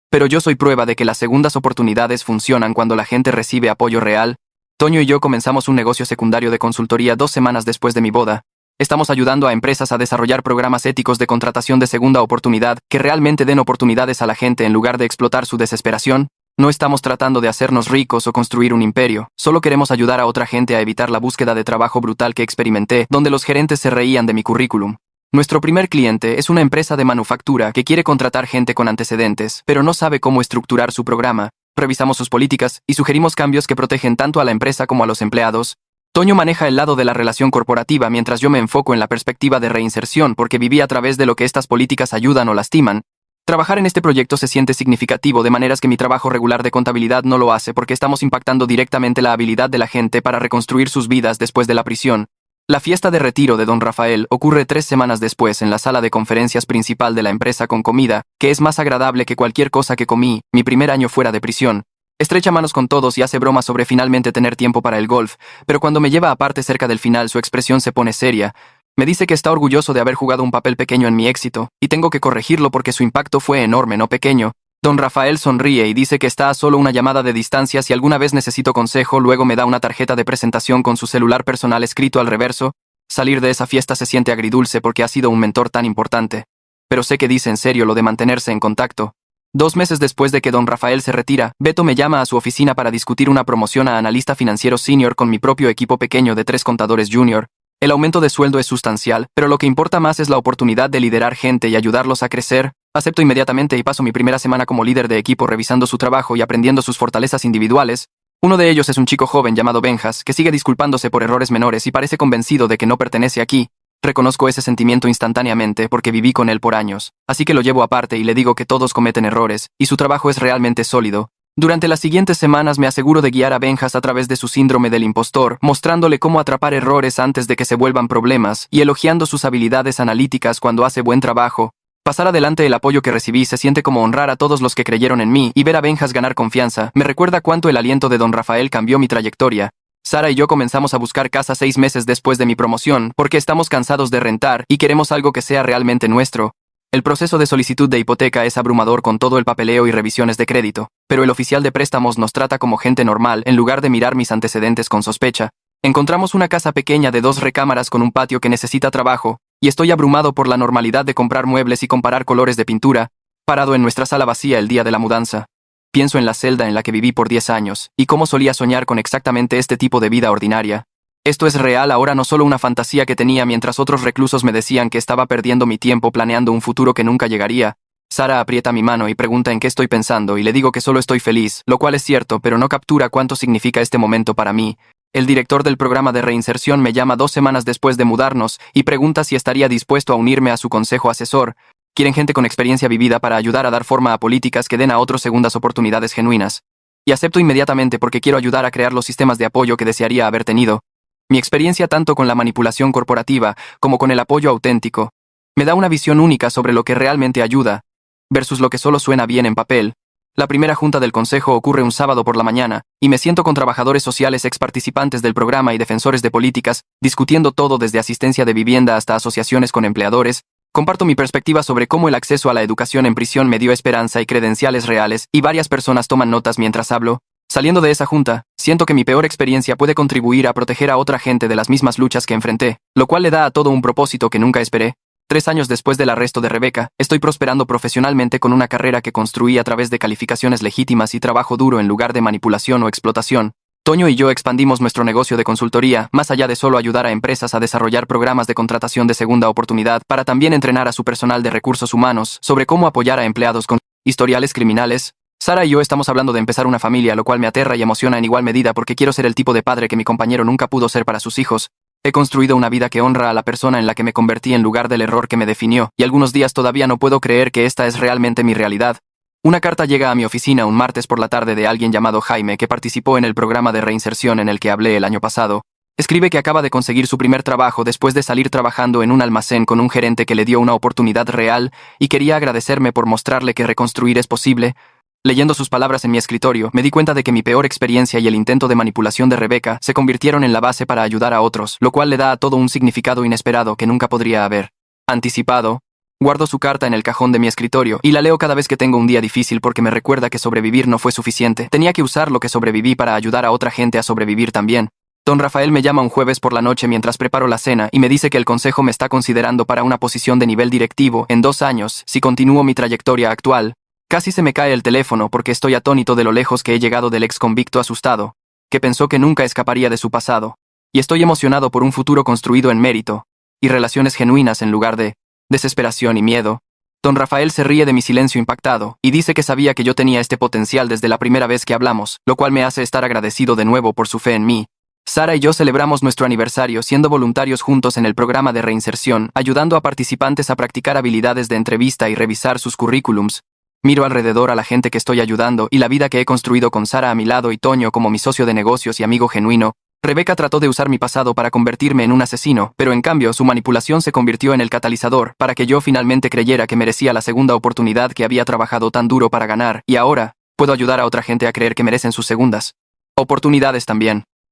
[SPEAKER 1] Pero yo soy prueba de que las segundas oportunidades funcionan cuando la gente recibe apoyo real. Toño y yo comenzamos un negocio secundario de consultoría 2 semanas después de mi boda. Estamos ayudando a empresas a desarrollar programas éticos de contratación de segunda oportunidad que realmente den oportunidades a la gente en lugar de explotar su desesperación. No estamos tratando de hacernos ricos o construir un imperio, solo queremos ayudar a otra gente a evitar la búsqueda de trabajo brutal que experimenté, donde los gerentes se reían de mi currículum. Nuestro primer cliente es una empresa de manufactura que quiere contratar gente con antecedentes, pero no sabe cómo estructurar su programa. Revisamos sus políticas y sugerimos cambios que protegen tanto a la empresa como a los empleados. Toño maneja el lado de la relación corporativa mientras yo me enfoco en la perspectiva de reinserción porque viví a través de lo que estas políticas ayudan o lastiman. Trabajar en este proyecto se siente significativo de maneras que mi trabajo regular de contabilidad no lo hace porque estamos impactando directamente la habilidad de la gente para reconstruir sus vidas después de la prisión. La fiesta de retiro de don Rafael ocurre 3 semanas después en la sala de conferencias principal de la empresa con comida, que es más agradable que cualquier cosa que comí, mi primer año fuera de prisión. Estrecha manos con todos y hace bromas sobre finalmente tener tiempo para el golf, pero cuando me lleva aparte cerca del final su expresión se pone seria. Me dice que está orgulloso de haber jugado un papel pequeño en mi éxito, y tengo que corregirlo porque su impacto fue enorme, no pequeño. Don Rafael sonríe y dice que está a solo una llamada de distancia si alguna vez necesito consejo, luego me da una tarjeta de presentación con su celular personal escrito al reverso. Salir de esa fiesta se siente agridulce porque ha sido un mentor tan importante. Pero sé que dice en serio lo de mantenerse en contacto. 2 meses después de que don Rafael se retira, Beto me llama a su oficina para discutir una promoción a analista financiero senior con mi propio equipo pequeño de 3 contadores junior. El aumento de sueldo es sustancial, pero lo que importa más es la oportunidad de liderar gente y ayudarlos a crecer. Acepto inmediatamente y paso mi primera semana como líder de equipo revisando su trabajo y aprendiendo sus fortalezas individuales. Uno de ellos es un chico joven llamado Benjas, que sigue disculpándose por errores menores y parece convencido de que no pertenece aquí. Reconozco ese sentimiento instantáneamente porque viví con él por años, así que lo llevo aparte y le digo que todos cometen errores, y su trabajo es realmente sólido. Durante las siguientes semanas me aseguro de guiar a Benjas a través de su síndrome del impostor, mostrándole cómo atrapar errores antes de que se vuelvan problemas y elogiando sus habilidades analíticas cuando hace buen trabajo. Pasar adelante el apoyo que recibí se siente como honrar a todos los que creyeron en mí y ver a Benjas ganar confianza me recuerda cuánto el aliento de don Rafael cambió mi trayectoria. Sara y yo comenzamos a buscar casa 6 meses después de mi promoción porque estamos cansados de rentar y queremos algo que sea realmente nuestro. El proceso de solicitud de hipoteca es abrumador con todo el papeleo y revisiones de crédito, pero el oficial de préstamos nos trata como gente normal en lugar de mirar mis antecedentes con sospecha. Encontramos una casa pequeña de 2 recámaras con un patio que necesita trabajo, y estoy abrumado por la normalidad de comprar muebles y comparar colores de pintura, parado en nuestra sala vacía el día de la mudanza. Pienso en la celda en la que viví por 10 años, y cómo solía soñar con exactamente este tipo de vida ordinaria. Esto es real ahora, no solo una fantasía que tenía mientras otros reclusos me decían que estaba perdiendo mi tiempo planeando un futuro que nunca llegaría. Sara aprieta mi mano y pregunta en qué estoy pensando y le digo que solo estoy feliz, lo cual es cierto, pero no captura cuánto significa este momento para mí. El director del programa de reinserción me llama 2 semanas después de mudarnos y pregunta si estaría dispuesto a unirme a su consejo asesor. Quieren gente con experiencia vivida para ayudar a dar forma a políticas que den a otros segundas oportunidades genuinas. Y acepto inmediatamente porque quiero ayudar a crear los sistemas de apoyo que desearía haber tenido. Mi experiencia tanto con la manipulación corporativa como con el apoyo auténtico me da una visión única sobre lo que realmente ayuda, versus lo que solo suena bien en papel. La primera junta del consejo ocurre un sábado por la mañana, y me siento con trabajadores sociales ex participantes del programa y defensores de políticas, discutiendo todo desde asistencia de vivienda hasta asociaciones con empleadores. Comparto mi perspectiva sobre cómo el acceso a la educación en prisión me dio esperanza y credenciales reales, y varias personas toman notas mientras hablo. Saliendo de esa junta, siento que mi peor experiencia puede contribuir a proteger a otra gente de las mismas luchas que enfrenté, lo cual le da a todo un propósito que nunca esperé. 3 años después del arresto de Rebeca, estoy prosperando profesionalmente con una carrera que construí a través de calificaciones legítimas y trabajo duro en lugar de manipulación o explotación. Toño y yo expandimos nuestro negocio de consultoría, más allá de solo ayudar a empresas a desarrollar programas de contratación de segunda oportunidad, para también entrenar a su personal de recursos humanos sobre cómo apoyar a empleados con historiales criminales. Sara y yo estamos hablando de empezar una familia, lo cual me aterra y emociona en igual medida porque quiero ser el tipo de padre que mi compañero nunca pudo ser para sus hijos. He construido una vida que honra a la persona en la que me convertí en lugar del error que me definió, y algunos días todavía no puedo creer que esta es realmente mi realidad. Una carta llega a mi oficina un martes por la tarde de alguien llamado Jaime que participó en el programa de reinserción en el que hablé el año pasado. Escribe que acaba de conseguir su primer trabajo después de salir trabajando en un almacén con un gerente que le dio una oportunidad real y quería agradecerme por mostrarle que reconstruir es posible. Leyendo sus palabras en mi escritorio, me di cuenta de que mi peor experiencia y el intento de manipulación de Rebeca se convirtieron en la base para ayudar a otros, lo cual le da a todo un significado inesperado que nunca podría haber anticipado. Guardo su carta en el cajón de mi escritorio y la leo cada vez que tengo un día difícil porque me recuerda que sobrevivir no fue suficiente. Tenía que usar lo que sobreviví para ayudar a otra gente a sobrevivir también. Don Rafael me llama un jueves por la noche mientras preparo la cena y me dice que el consejo me está considerando para una posición de nivel directivo en 2 años si continúo mi trayectoria actual. Casi se me cae el teléfono porque estoy atónito de lo lejos que he llegado del ex convicto asustado, que pensó que nunca escaparía de su pasado. Y estoy emocionado por un futuro construido en mérito y relaciones genuinas en lugar de desesperación y miedo. Don Rafael se ríe de mi silencio impactado y dice que sabía que yo tenía este potencial desde la primera vez que hablamos, lo cual me hace estar agradecido de nuevo por su fe en mí. Sara y yo celebramos nuestro aniversario siendo voluntarios juntos en el programa de reinserción, ayudando a participantes a practicar habilidades de entrevista y revisar sus currículums. Miro alrededor a la gente que estoy ayudando y la vida que he construido con Sara a mi lado y Toño como mi socio de negocios y amigo genuino. Rebeca trató de usar mi pasado para convertirme en un asesino, pero en cambio su manipulación se convirtió en el catalizador para que yo finalmente creyera que merecía la segunda oportunidad que había trabajado tan duro para ganar, y ahora puedo ayudar a otra gente a creer que merecen sus segundas oportunidades también.